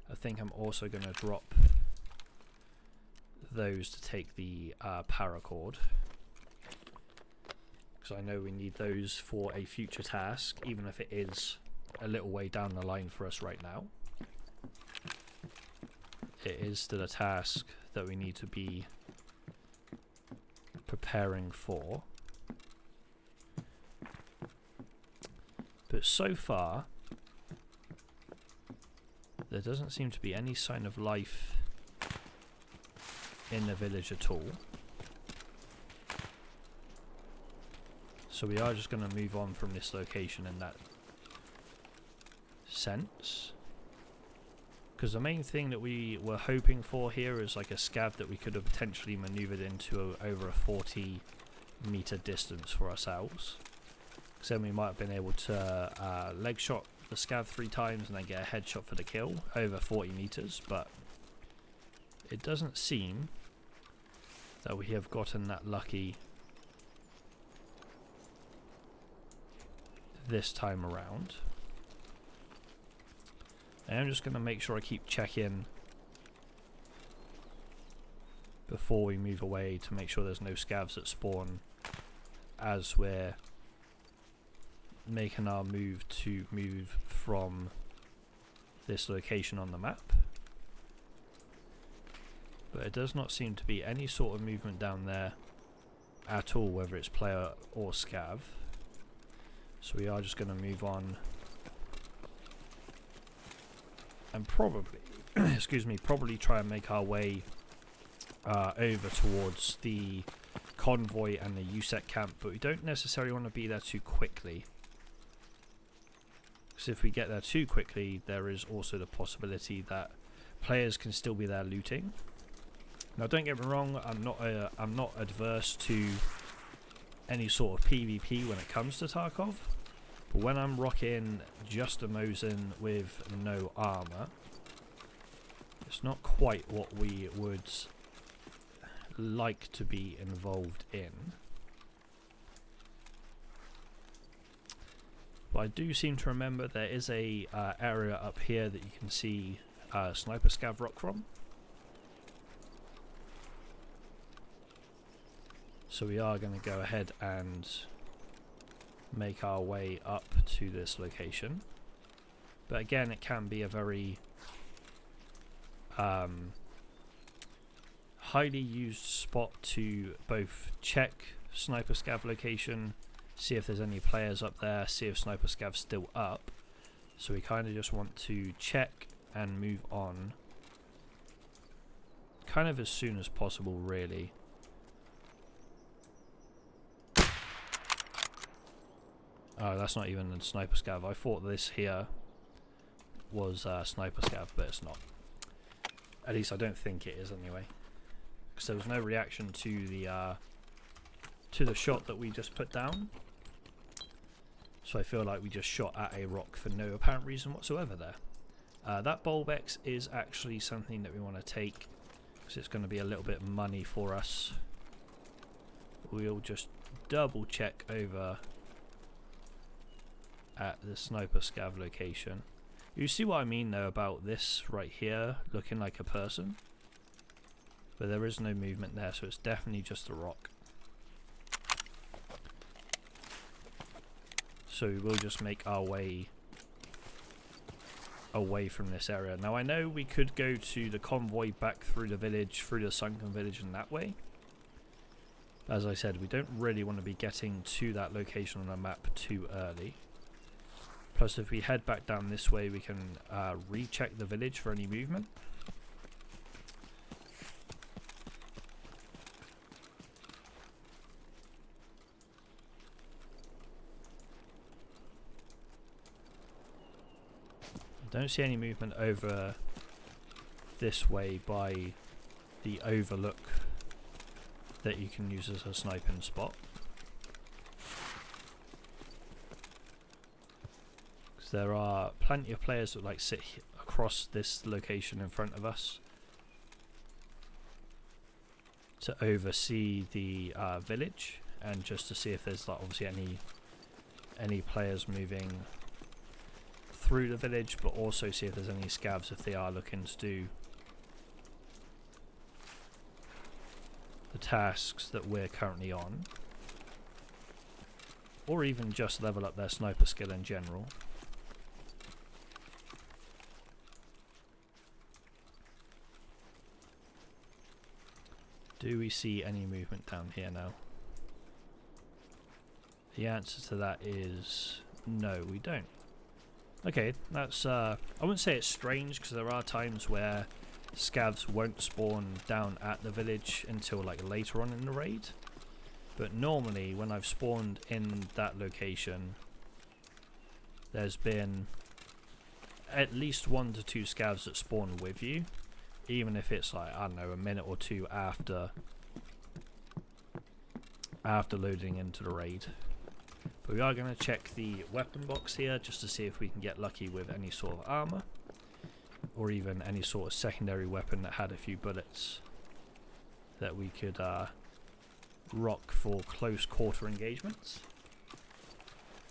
I think I'm also going to drop those to take the paracord, because I know we need those for a future task, even if it is a little way down the line for us right now. It is still a task that we need to be preparing for. But so far, there doesn't seem to be any sign of life in the village at all. So we are just going to move on from this location in that sense. Because the main thing that we were hoping for here is like a scav that we could have potentially maneuvered into over a 40-meter distance for ourselves. Because then we might have been able to leg shot the scav 3 times and then get a headshot for the kill over 40 meters. But it doesn't seem that we have gotten that lucky this time around. And I'm just going to make sure I keep checking before we move away to make sure there's no scavs that spawn as we're making our move to move from this location on the map. But it does not seem to be any sort of movement down there at all, whether it's player or scav. So we are just going to move on and probably, excuse me, probably try and make our way over towards the convoy and the USEC camp, but we don't necessarily want to be there too quickly. Because if we get there too quickly, there is also the possibility that players can still be there looting. Now, don't get me wrong, I'm not adverse to any sort of PvP when it comes to Tarkov, but when I'm rocking just a Mosin with no armor, it's not quite what we would like to be involved in. But I do seem to remember there is a area up here that you can see sniper scav rock from. So we are going to go ahead and make our way up to this location. But again, it can be a very highly used spot to both check sniper scav location, see if there's any players up there, see if sniper scav's still up. So we kind of just want to check and move on kind of as soon as possible, really. Oh, that's not even a sniper scav. I thought this here was sniper scav, but it's not. At least I don't think it is anyway. Because there was no reaction to the shot that we just put down. So I feel like we just shot at a rock for no apparent reason whatsoever there. That Bulbex is actually something that we want to take, because it's going to be a little bit of money for us. We'll just double check over at the sniper scav location. You see what I mean though about this right here looking like a person, but there is no movement there, so it's definitely just a rock. So we will just make our way away from this area. Now I know we could go to the convoy back through the village, through the sunken village, and that way. As I said, we don't really want to be getting to that location on the map too early. Plus, if we head back down this way, we can recheck the village for any movement. I don't see any movement over this way by the overlook that you can use as a sniping spot. there are plenty of players that like sit across this location in front of us to oversee the village, and just to see if there's like obviously any players moving through the village, but also see if there's any scavs if they are looking to do the tasks that we're currently on, or even just level up their sniper skill in general. Do we see any movement down here now? The answer to that is no, we don't. Okay, that's I wouldn't say it's strange, because there are times where scavs won't spawn down at the village until like later on in the raid, but normally when I've spawned in that location, there's been at least 1 to 2 scavs that spawn with you, even if it's like, I don't know, a minute or two after loading into the raid. But we are going to check the weapon box here just to see if we can get lucky with any sort of armor, or even any sort of secondary weapon that had a few bullets that we could rock for close quarter engagements.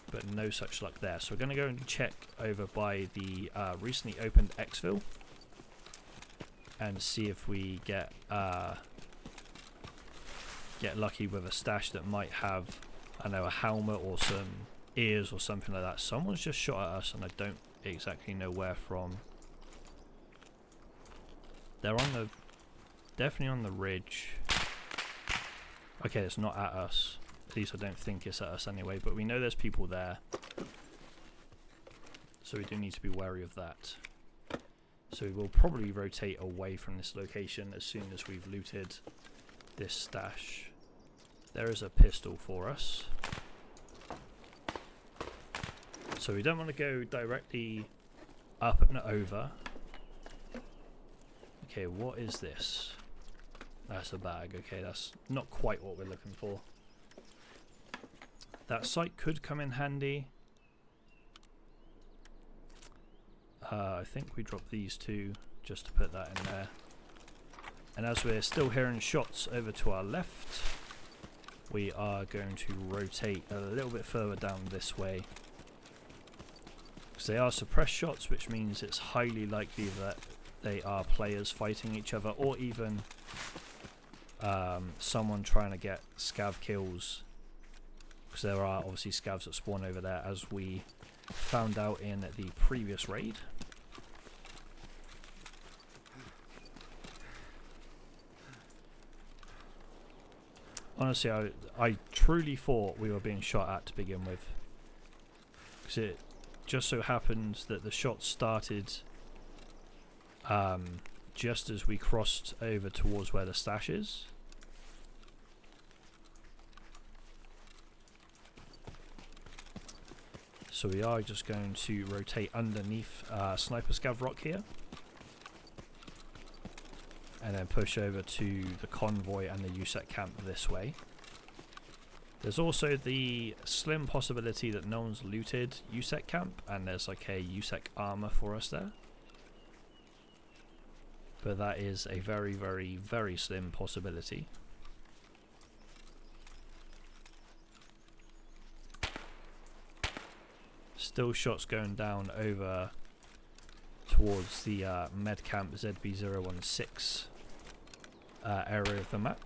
But no such luck there. So we're going to go and check over by the recently opened exfil and see if we get lucky with a stash that might have, I know, a helmet or some ears or something like that. Someone's just shot at us and I don't exactly know where from. They're on the, definitely on the ridge. Okay, it's not at us. At least I don't think it's at us anyway, but we know there's people there, so we do need to be wary of that. So we will probably rotate away from this location as soon as we've looted this stash. There is a pistol for us, so we don't want to go directly up and over. Okay, what is this? That's a bag. Okay, that's not quite what we're looking for. That sight could come in handy. I think we dropped these two just to put that in there. And as we're still hearing shots over to our left, we are going to rotate a little bit further down this way, because they are suppressed shots, which means it's highly likely that they are players fighting each other, or even someone trying to get scav kills, because there are obviously scavs that spawn over there, as we found out in the previous raid. Honestly, I truly thought we were being shot at to begin with, because it just so happens that the shots started just as we crossed over towards where the stash is. So we are just going to rotate underneath Sniper Scav Rock here, and then push over to the convoy and the USEC camp this way. There's also the slim possibility that no one's looted USEC camp and there's like a USEC armor for us there. But that is a very, very, very slim possibility. Still shots going down over towards the med camp ZB016 area of the map,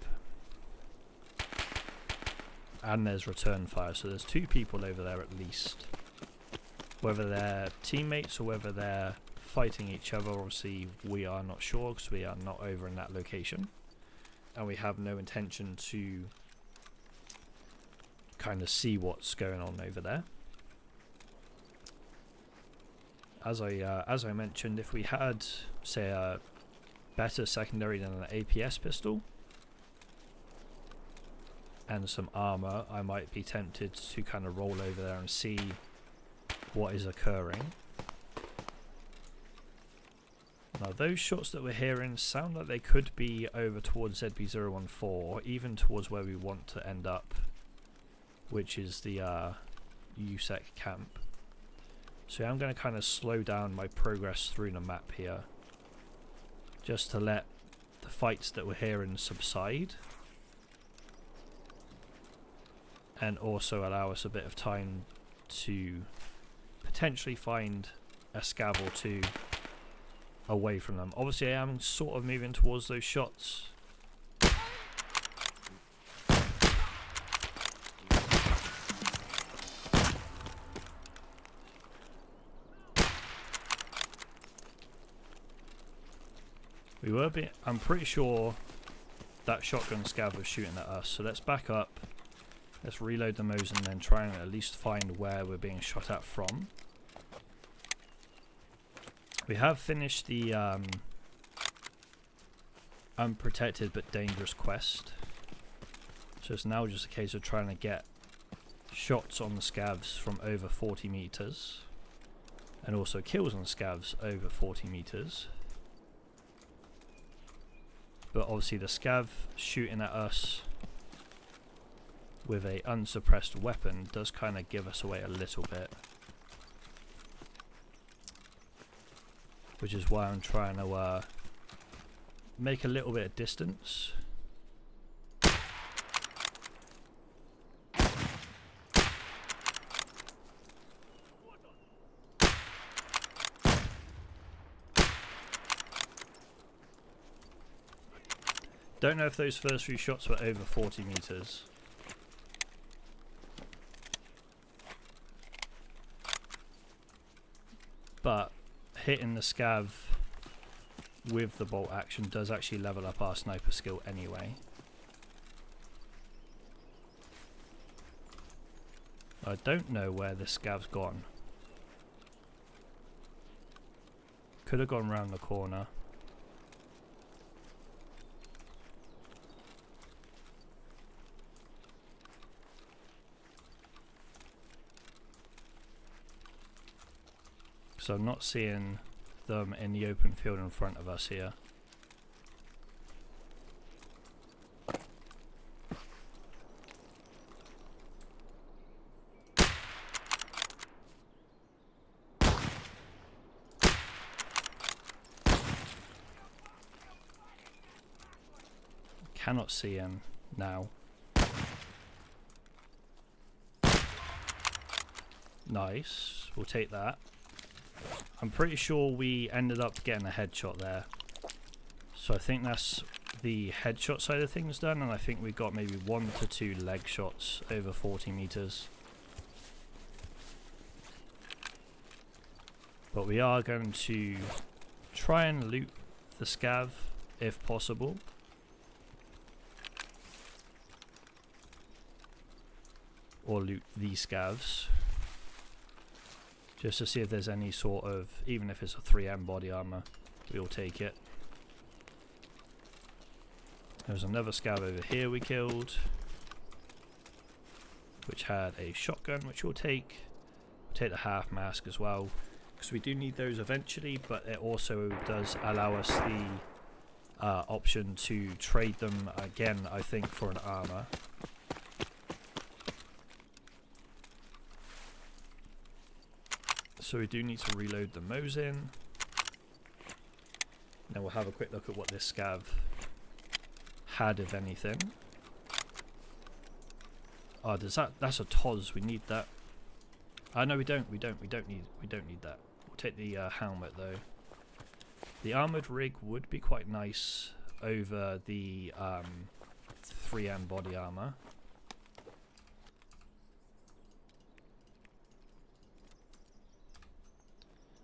and there's return fire, so there's 2 people over there at least. Whether they're teammates or whether they're fighting each other, obviously we are not sure, because we are not over in that location and we have no intention to kind of see what's going on over there. As I mentioned, if we had, say, a better secondary than an APS pistol and some armor, I might be tempted to kind of roll over there and see what is occurring. Now those shots that we're hearing sound like they could be over towards ZB014, or even towards where we want to end up, which is the USEC camp. So I'm going to kind of slow down my progress through the map here, just to let the fights that we're hearing subside, and also allow us a bit of time to potentially find a scav or two away from them. Obviously I am sort of moving towards those shots. I'm pretty sure that shotgun scav was shooting at us, so let's back up, let's reload the Mosin and then try and at least find where we're being shot at from. We have finished the unprotected but dangerous quest, so it's now just a case of trying to get shots on the scavs from over 40 meters and also kills on scavs over 40 meters. But obviously the scav shooting at us with a unsuppressed weapon does kind of give us away a little bit, which is why I'm trying to make a little bit of distance. Don't know if those first few shots were over 40 meters. But hitting the scav with the bolt action does actually level up our sniper skill anyway. I don't know where this scav's gone. Could have gone round the corner. So I'm not seeing them in the open field in front of us here. Cannot see him now. Nice, we'll take that. I'm pretty sure we ended up getting a headshot there. So I think that's the headshot side of things done, and I think we got maybe 1 to 2 leg shots over 40 meters. But we are going to try and loot the scav if possible. Or loot the scavs. Just to see if there's any sort of, even if it's a 3M body armor, we'll take it. There's another scav over here we killed, which had a shotgun, which we'll take. We'll take the half mask as well, because we do need those eventually, but it also does allow us the option to trade them again, I think, for an armor. So we do need to reload the Mosin. Then we'll have a quick look at what this scav had, if anything. Oh, that's a TOS. We need that. No, we don't need that. We'll take the helmet though. The armored rig would be quite nice over the 3M body armor.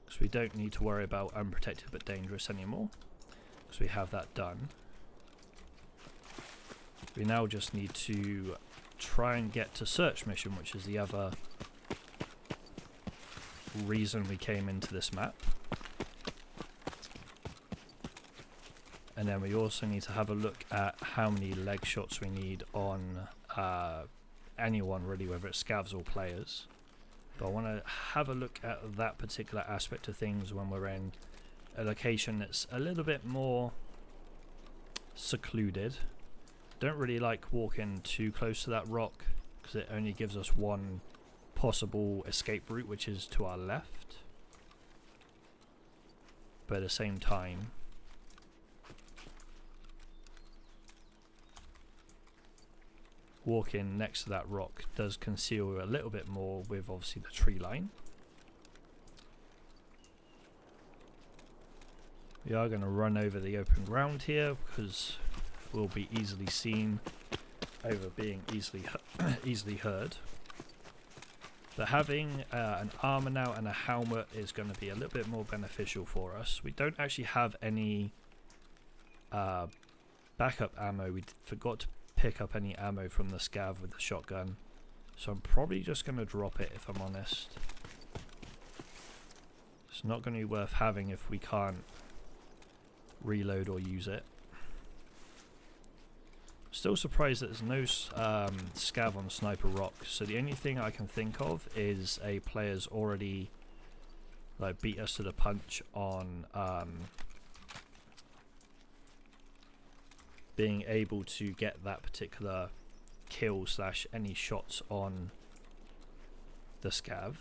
So we don't need to worry about unprotected but dangerous anymore, because we have that done. We now just need to try and get to search mission, which is the other reason we came into this map. And then we also need to have a look at how many leg shots we need on anyone really, whether it's scavs or players. But I want to have a look at that particular aspect of things when we're in a location that's a little bit more secluded. Don't really like walking too close to that rock, because it only gives us one possible escape route, which is to our left. But at the same time, walking next to that rock does conceal a little bit more with obviously the tree line. We are going to run over the open ground here because we'll be easily seen over being easily heard. But having an armor now and a helmet is going to be a little bit more beneficial for us. We don't actually have any backup ammo. We forgot to pick up any ammo from the scav with the shotgun. So I'm probably just going to drop it if I'm honest. It's not going to be worth having if we can't reload or use it. Still surprised that there's no scav on Sniper Rock, so the only thing I can think of is a player's already like beat us to the punch on being able to get that particular kill / any shots on the scav.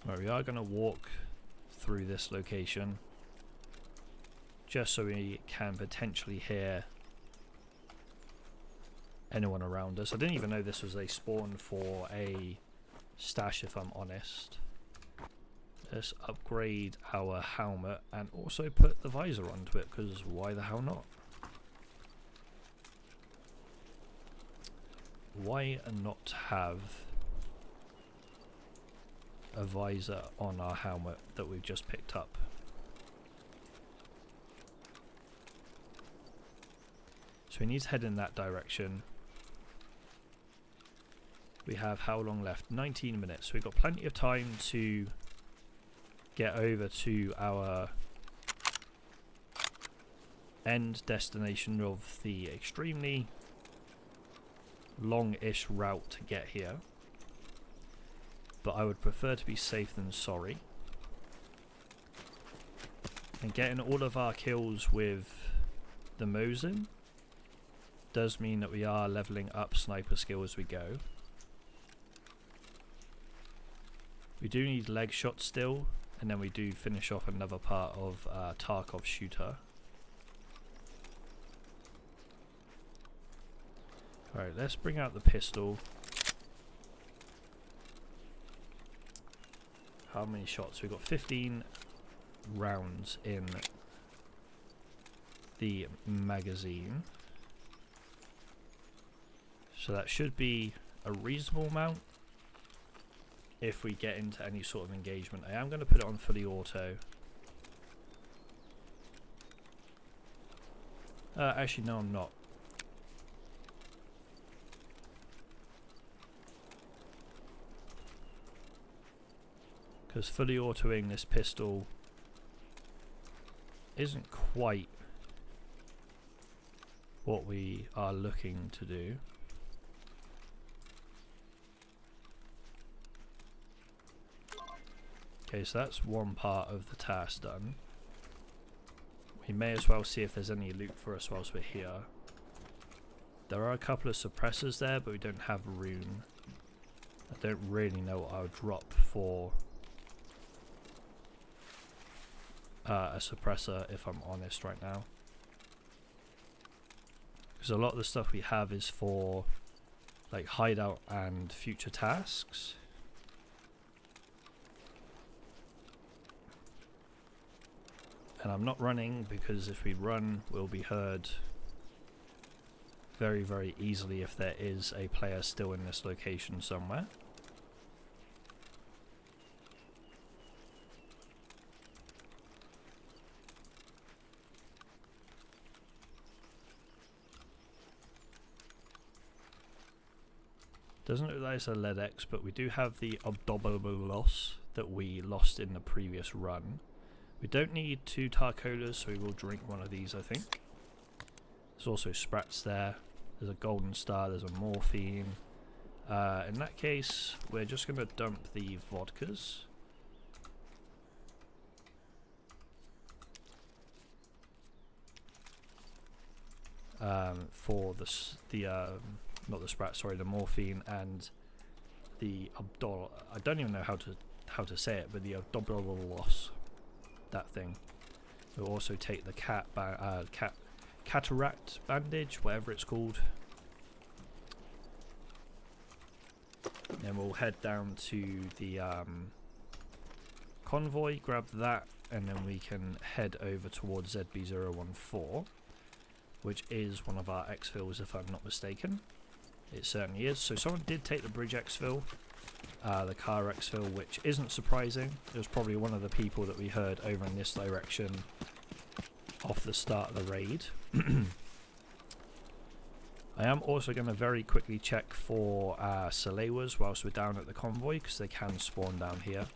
Right, we are going to walk through this location just so we can potentially hear anyone around us. I didn't even know this was a spawn for a stash, if I'm honest. Let's upgrade our helmet and also put the visor onto it, because why the hell not? Why not have a visor on our helmet that we've just picked up? So we need to head in that direction. We have how long left? 19 minutes. So we've got plenty of time to get over to our end destination of the extremely long-ish route to get here. But I would prefer to be safe than sorry. And getting all of our kills with the Mosin does mean that we are leveling up sniper skill as we go. We do need leg shots still, and then we do finish off another part of Tarkov shooter. Alright, let's bring out the pistol. How many shots? We've got 15 rounds in the magazine. So that should be a reasonable amount if we get into any sort of engagement. I am going to put it on fully auto. Actually, no, I'm not. Because fully autoing this pistol isn't quite what we are looking to do. Okay, so that's one part of the task done. We may as well see if there's any loot for us whilst we're here. There are a couple of suppressors there, but we don't have room. I don't really know what I would drop for a suppressor, if I'm honest right now. Because a lot of the stuff we have is for like hideout and future tasks. And I'm not running because if we run, we'll be heard very, very easily if there is a player still in this location somewhere. Doesn't look like it's a lead X, but we do have the abominable loss that we lost in the previous run. We don't need 2 Tarkolas, so we will drink one of these, I think. There's also Sprats there. There's a Golden Star, there's a Morphine. In that case, we're just going to dump the vodkas. For the not the sprat, sorry, the morphine and the abdol. I don't even know how to say it, but the abdominos, that thing. We'll also take the cataract bandage, whatever it's called. Then we'll head down to the convoy, grab that, and then we can head over towards ZB014, which is one of our exfils if I'm not mistaken. It certainly is. So someone did take the bridge exfil, the car exfil, which isn't surprising. It was probably one of the people that we heard over in this direction off the start of the raid. I am also going to very quickly check for Salewas whilst we're down at the convoy, because they can spawn down here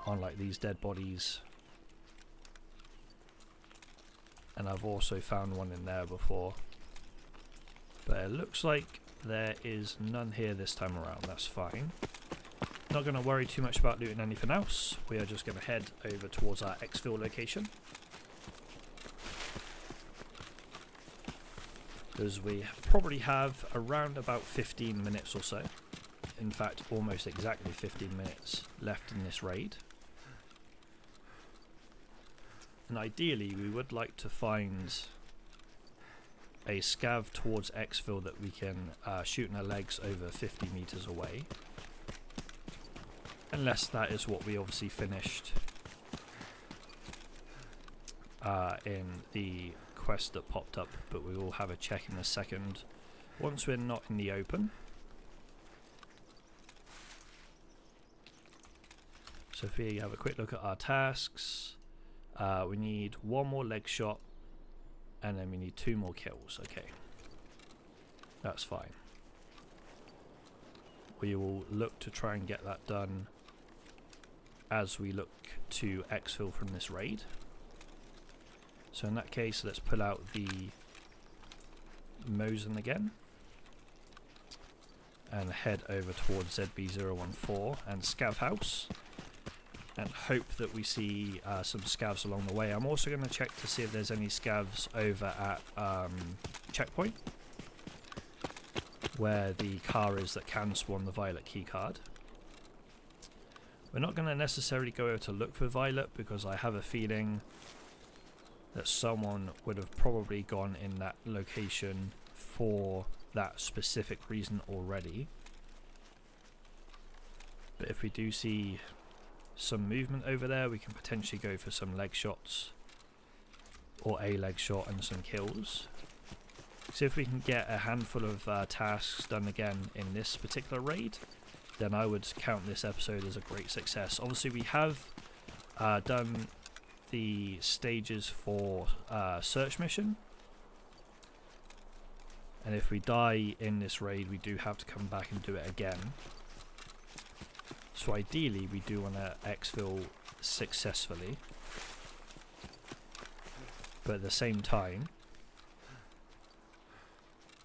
on like these dead bodies. And I've also found one in there before, but it looks like there is none here this time around. That's fine. Not going to worry too much about looting anything else. We are just going to head over towards our exfil location, because we probably have around about 15 minutes or so. In fact, almost exactly 15 minutes left in this raid. And ideally, we would like to find a scav towards exfil that we can shoot in our legs over 50 meters away. Unless that is what we obviously finished in the quest that popped up, but we will have a check in a second once we're not in the open. So if we have a quick look at our tasks, we need one more leg shot, and then we need 2 more kills. Okay, that's fine. We will look to try and get that done as we look to exfil from this raid. So in that case, let's pull out the Mosin again and head over towards ZB014 and Scav House, and hope that we see some scavs along the way. I'm also going to check to see if there's any scavs over at checkpoint, where the car is that can spawn the Violet keycard. We're not going to necessarily go over to look for Violet, because I have a feeling that someone would have probably gone in that location for that specific reason already. But if we do see some movement over there, we can potentially go for some leg shots, or a leg shot and some kills. So if we can get a handful of tasks done again in this particular raid, then I would count this episode as a great success. Obviously we have done the stages for search mission, and if we die in this raid, we do have to come back and do it again. So ideally we do want to exfil successfully, but at the same time,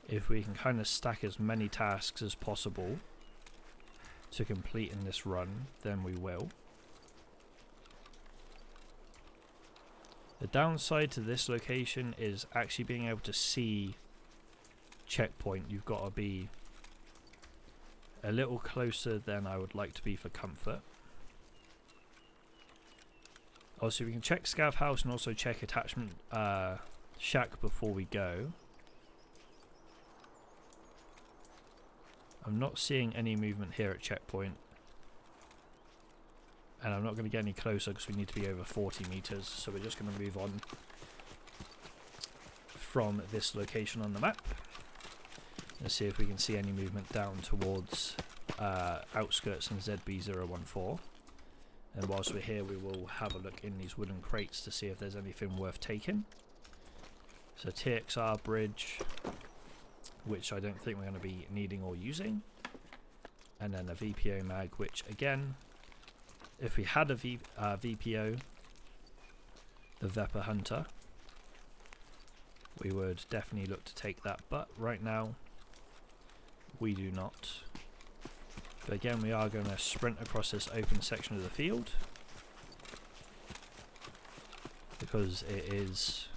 if we can kind of stack as many tasks as possible to complete in this run, then we will. The downside to this location is actually being able to see checkpoint. You've got to be a little closer than I would like to be for comfort. Also, we can check Scav House and also check attachment shack before we go. I'm not seeing any movement here at checkpoint, and I'm not going to get any closer because we need to be over 40 meters, so we're just going to move on from this location on the map and see if we can see any movement down towards outskirts in ZB014. And whilst we're here, we will have a look in these wooden crates to see if there's anything worth taking. So TXR bridge, which I don't think we're going to be needing or using, and then a VPO mag, which again, if we had a VPO, the Vepper Hunter, we would definitely look to take that, but right now we do not. But again, we are going to sprint across this open section of the field because it is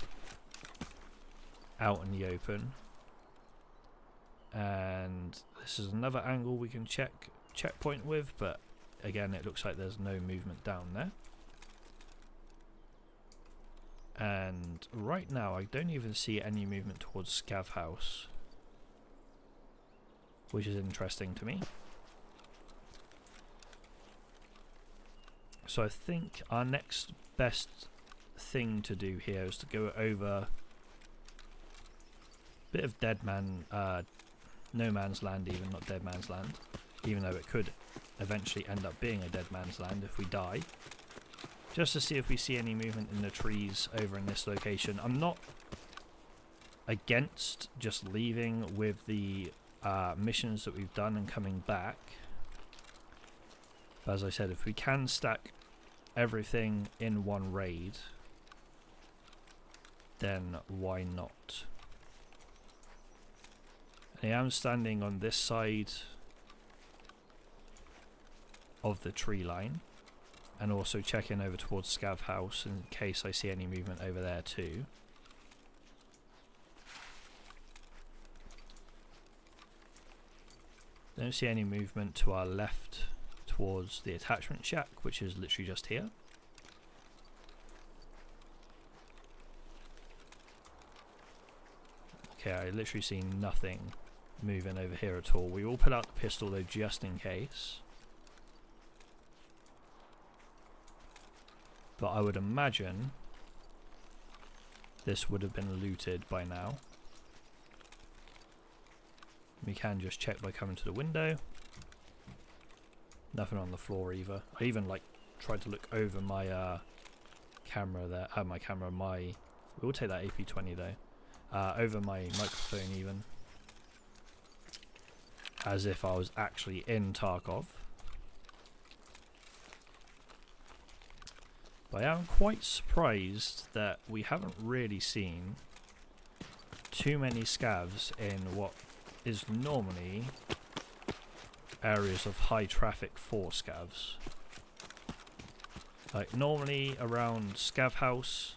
out in the open. And this is another angle we can checkpoint with, but again it looks like there's no movement down there. And right now I don't even see any movement towards Scav House, which is interesting to me. So I think our next best thing to do here is to go over a bit of no man's land, even not dead man's land, even though it could eventually end up being a dead man's land if we die, just to see if we see any movement in the trees over in this location. I'm not against just leaving with the missions that we've done and coming back, but as I said, if we can stack everything in one raid, then why not? I am standing on this side of the tree line, and also checking over towards Scav House in case I see any movement over there too. Don't see any movement to our left towards the attachment shack, which is literally just here. Okay, I literally see nothing moving over here at all. We will put out the pistol though, just in case. But I would imagine this would have been looted by now. We can just check by coming to the window. Nothing on the floor either. I even like tried to look over my camera there. We'll take that AP20 though. Over my microphone even. As if I was actually in Tarkov. But I am quite surprised that we haven't really seen too many scavs in what is normally areas of high traffic for scavs. Like normally around Scav House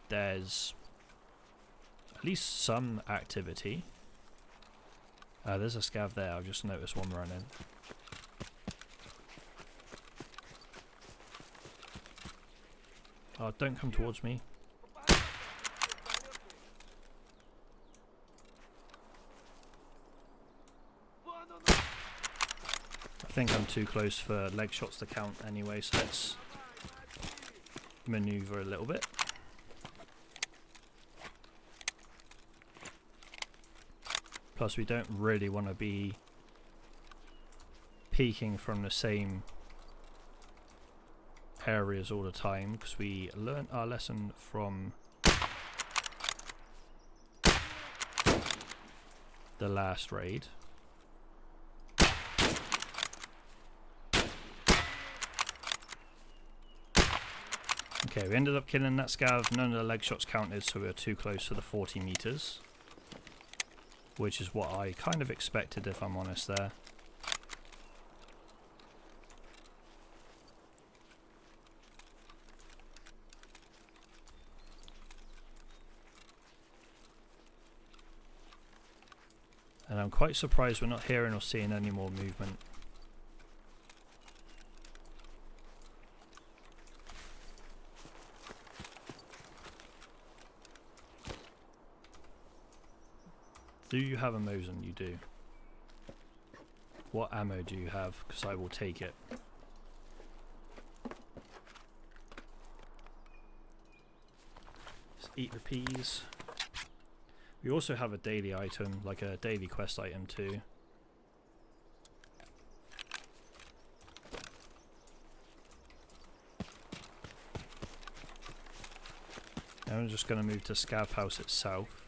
there's at least some activity. There's a scav there, I've just noticed one running. Oh, don't come towards me. I think I'm too close for leg shots to count anyway, so let's maneuver a little bit. Plus we don't really want to be peeking from the same areas all the time, because we learnt our lesson from the last raid. Okay, we ended up killing that scav, none of the leg shots counted, so we were too close to the 40 meters. Which is what I kind of expected, if I'm honest there. And I'm quite surprised we're not hearing or seeing any more movement. Do you have a Mosin? You do. What ammo do you have? Because I will take it. Let's eat the peas. We also have a daily item, like a daily quest item too. Now I'm just going to move to Scav House itself.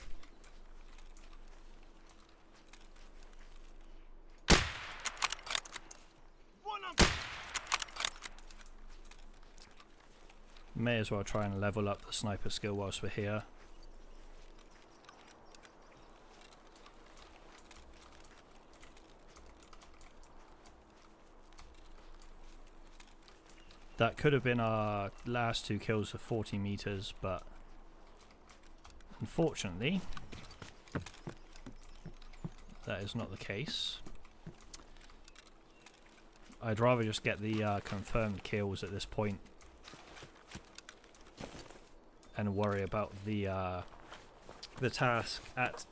May as well try and level up the sniper skill whilst we're here. That could have been our last two kills of 40 meters, but unfortunately that is not the case. I'd rather just get the confirmed kills at this point and worry about the task at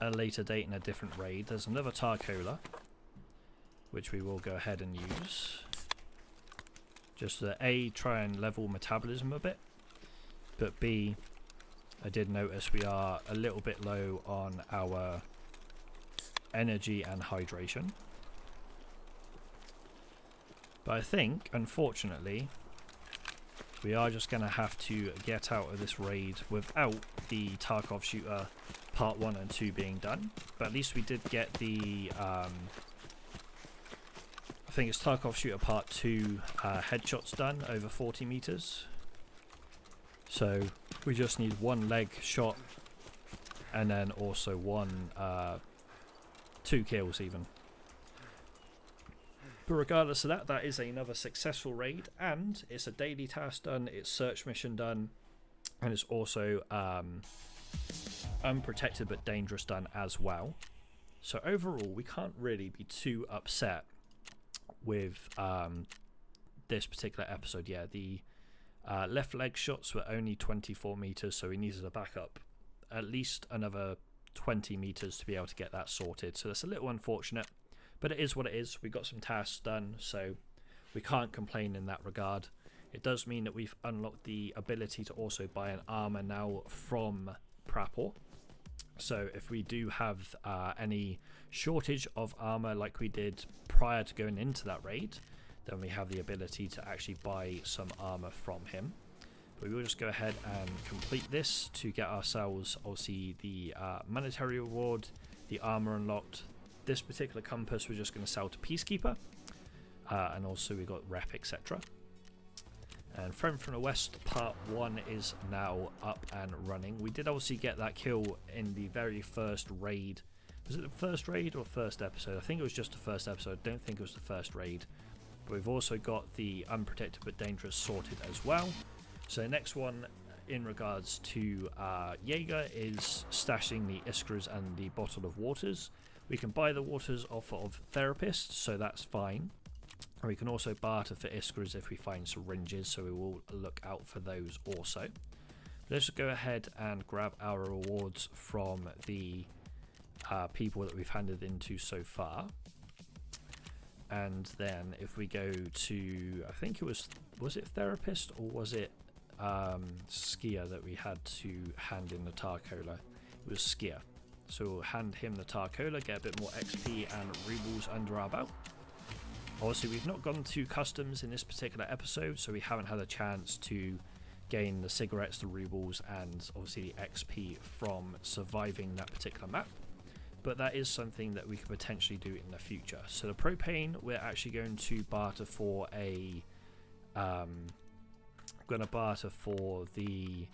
a later date in a different raid. There's another Tarkola, which we will go ahead and use. Just to A, try and level metabolism a bit, but B, I did notice we are a little bit low on our energy and hydration. But I think, unfortunately, we are just going to have to get out of this raid without the Tarkov shooter part 1 and 2 being done. But at least we did get the, I think it's Tarkov shooter part 2 headshots done over 40 meters. So we just need one leg shot and then also one, 2 kills even. But regardless of that, that is another successful raid, and it's a daily task done, it's search mission done, and it's also unprotected but dangerous done as well. So overall, we can't really be too upset with this particular episode. Yeah, the left leg shots were only 24 meters, so we needed to back up at least another 20 meters to be able to get that sorted. So that's a little unfortunate. But it is what it is. We got some tasks done, so we can't complain in that regard. It does mean that we've unlocked the ability to also buy an armor now from Prapor. So if we do have any shortage of armor like we did prior to going into that raid, then we have the ability to actually buy some armor from him. But we will just go ahead and complete this to get ourselves obviously the monetary reward, the armor unlocked. This particular compass we're just going to sell to Peacekeeper, and also we got rep, etc. And Friend from the West part 1 is now up and running. We did obviously get that kill in the very first raid. Was it the first raid or first episode? I think it was just the first episode. I don't think it was the first raid. But we've also got the unprotected but dangerous sorted as well. So the next one in regards to Jaeger is stashing the Iskras and the bottle of waters. We can buy the waters off of therapists, so that's fine. And we can also barter for Iskras if we find syringes, so we will look out for those also. Let's go ahead and grab our rewards from the people that we've handed into so far. And then if we go to, I think it was it therapist or was it skier that we had to hand in the Tarkola? It was skier. So we'll hand him the Tarkola, get a bit more XP and rubles under our belt. Obviously we've not gone to customs in this particular episode, so we haven't had a chance to gain the cigarettes, the rubles, and obviously the XP from surviving that particular map. But that is something that we could potentially do in the future. So the propane, we're actually going to barter for a... the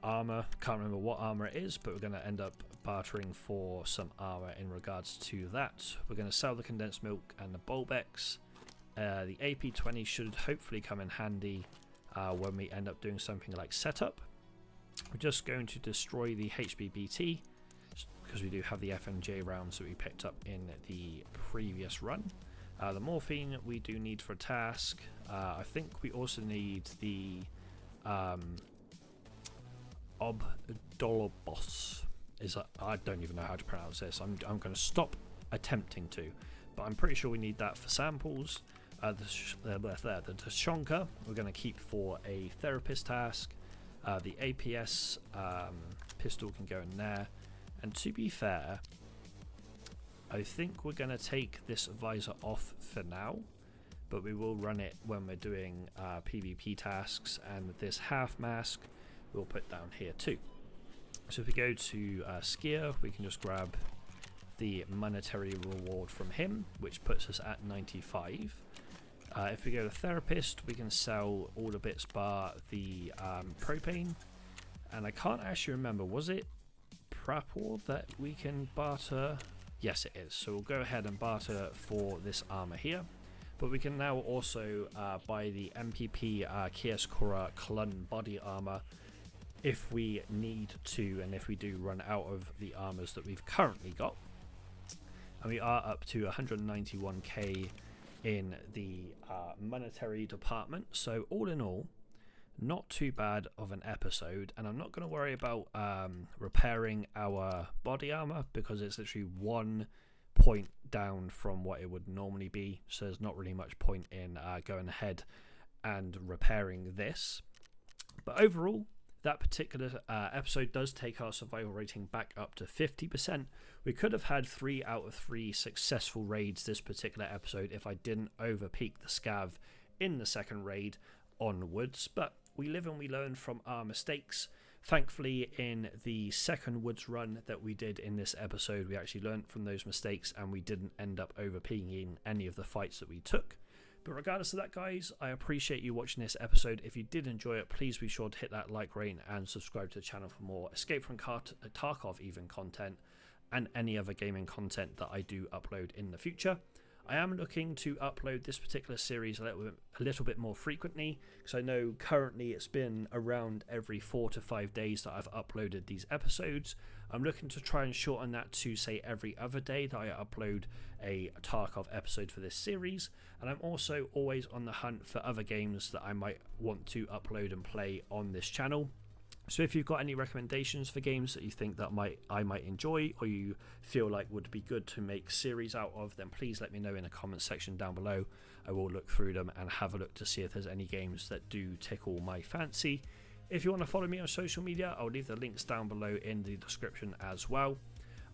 armor. Can't remember what armor it is, but we're going to end up bartering for some armor in regards to that. We're going to sell the condensed milk and the Bolbex. The AP20 should hopefully come in handy when we end up doing something like setup. We're just going to destroy the HBBT because we do have the FMJ rounds that we picked up in the previous run. The morphine we do need for a task. I think we also need the Obdolobos. I don't even know how to pronounce this. I'm going to stop attempting to, but I'm pretty sure we need that for samples. The Tashonka we're going to keep for a therapist task. The APS pistol can go in there, and to be fair, I think we're going to take this visor off for now, but we will run it when we're doing PvP tasks, and this half mask we'll put down here too. So if we go to Skier, we can just grab the monetary reward from him, which puts us at 95. If we go to Therapist, we can sell all the bits bar the propane, and I can't actually remember, was it Prapor that we can barter? Yes it is, so we'll go ahead and barter for this armor here. But we can now also buy the MPP Kieskora Klun body armor if we need to, and if we do run out of the armors that we've currently got. and we are up to 191k in the monetary department. So all in all, not too bad of an episode, and I'm not going to worry about repairing our body armor because it's literally 1 point down from what it would normally be, so there's not really much point in going ahead and repairing this. But overall, that particular episode does take our survival rating back up to 50%. We could have had 3 out of 3 successful raids this particular episode if I didn't overpeak the scav in the second raid onwards, but we live and we learn from our mistakes. Thankfully, in the second woods run that we did in this episode, we actually learned from those mistakes and we didn't end up overpeaking any of the fights that we took. But regardless of that, guys, I appreciate you watching this episode. If you did enjoy it, please be sure to hit that like rating and subscribe to the channel for more Escape from Tarkov even content and any other gaming content that I do upload in the future. I am looking to upload this particular series a little bit more frequently, because I know currently it's been around every 4 to 5 days that I've uploaded these episodes. I'm looking to try and shorten that to, say, every other day that I upload a Tarkov episode for this series. And I'm also always on the hunt for other games that I might want to upload and play on this channel. So if you've got any recommendations for games that you think that I might enjoy, or you feel like would be good to make series out of, then please let me know in the comment section down below. I will look through them and have a look to see if there's any games that do tickle my fancy. If you want to follow me on social media, I'll leave the links down below in the description as well.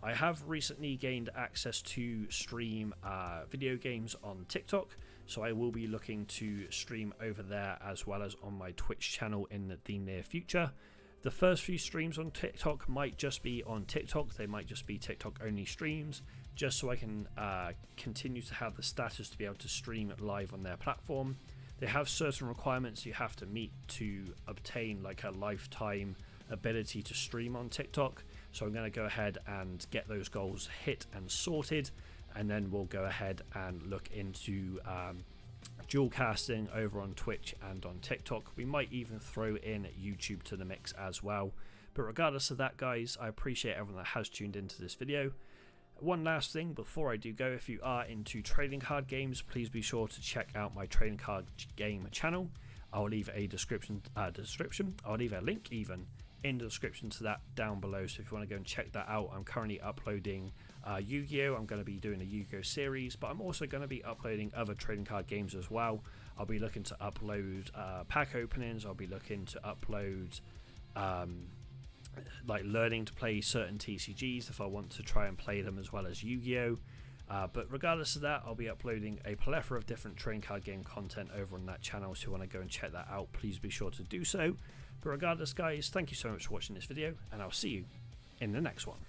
I have recently gained access to stream video games on TikTok, so I will be looking to stream over there as well as on my Twitch channel in the near future. The first few streams on TikTok might just be on TikTok. They might just be TikTok only streams, just so I can continue to have the status to be able to stream live on their platform. They have certain requirements you have to meet to obtain like a lifetime ability to stream on TikTok. So I'm going to go ahead and get those goals hit and sorted, and then we'll go ahead and look into dual casting over on Twitch and on TikTok. We might even throw in YouTube to the mix as well. But regardless of that, guys, I appreciate everyone that has tuned into this video. One last thing before I do go, if you are into trading card games, please be sure to check out my trading card game channel. I'll leave a I'll leave a link even in the description to that down below, so if you want to go and check that out. I'm currently uploading Yu-Gi-Oh! I'm going to be doing a Yu-Gi-Oh! Series, but I'm also going to be uploading other trading card games as well. I'll be looking to upload pack openings. I'll be looking to upload like learning to play certain TCGs if I want to try and play them, as well as Yu-Gi-Oh! But regardless of that, I'll be uploading a plethora of different trading card game content over on that channel, so if you want to go and check that out, please be sure to do so. But regardless, guys, thank you so much for watching this video, and I'll see you in the next one.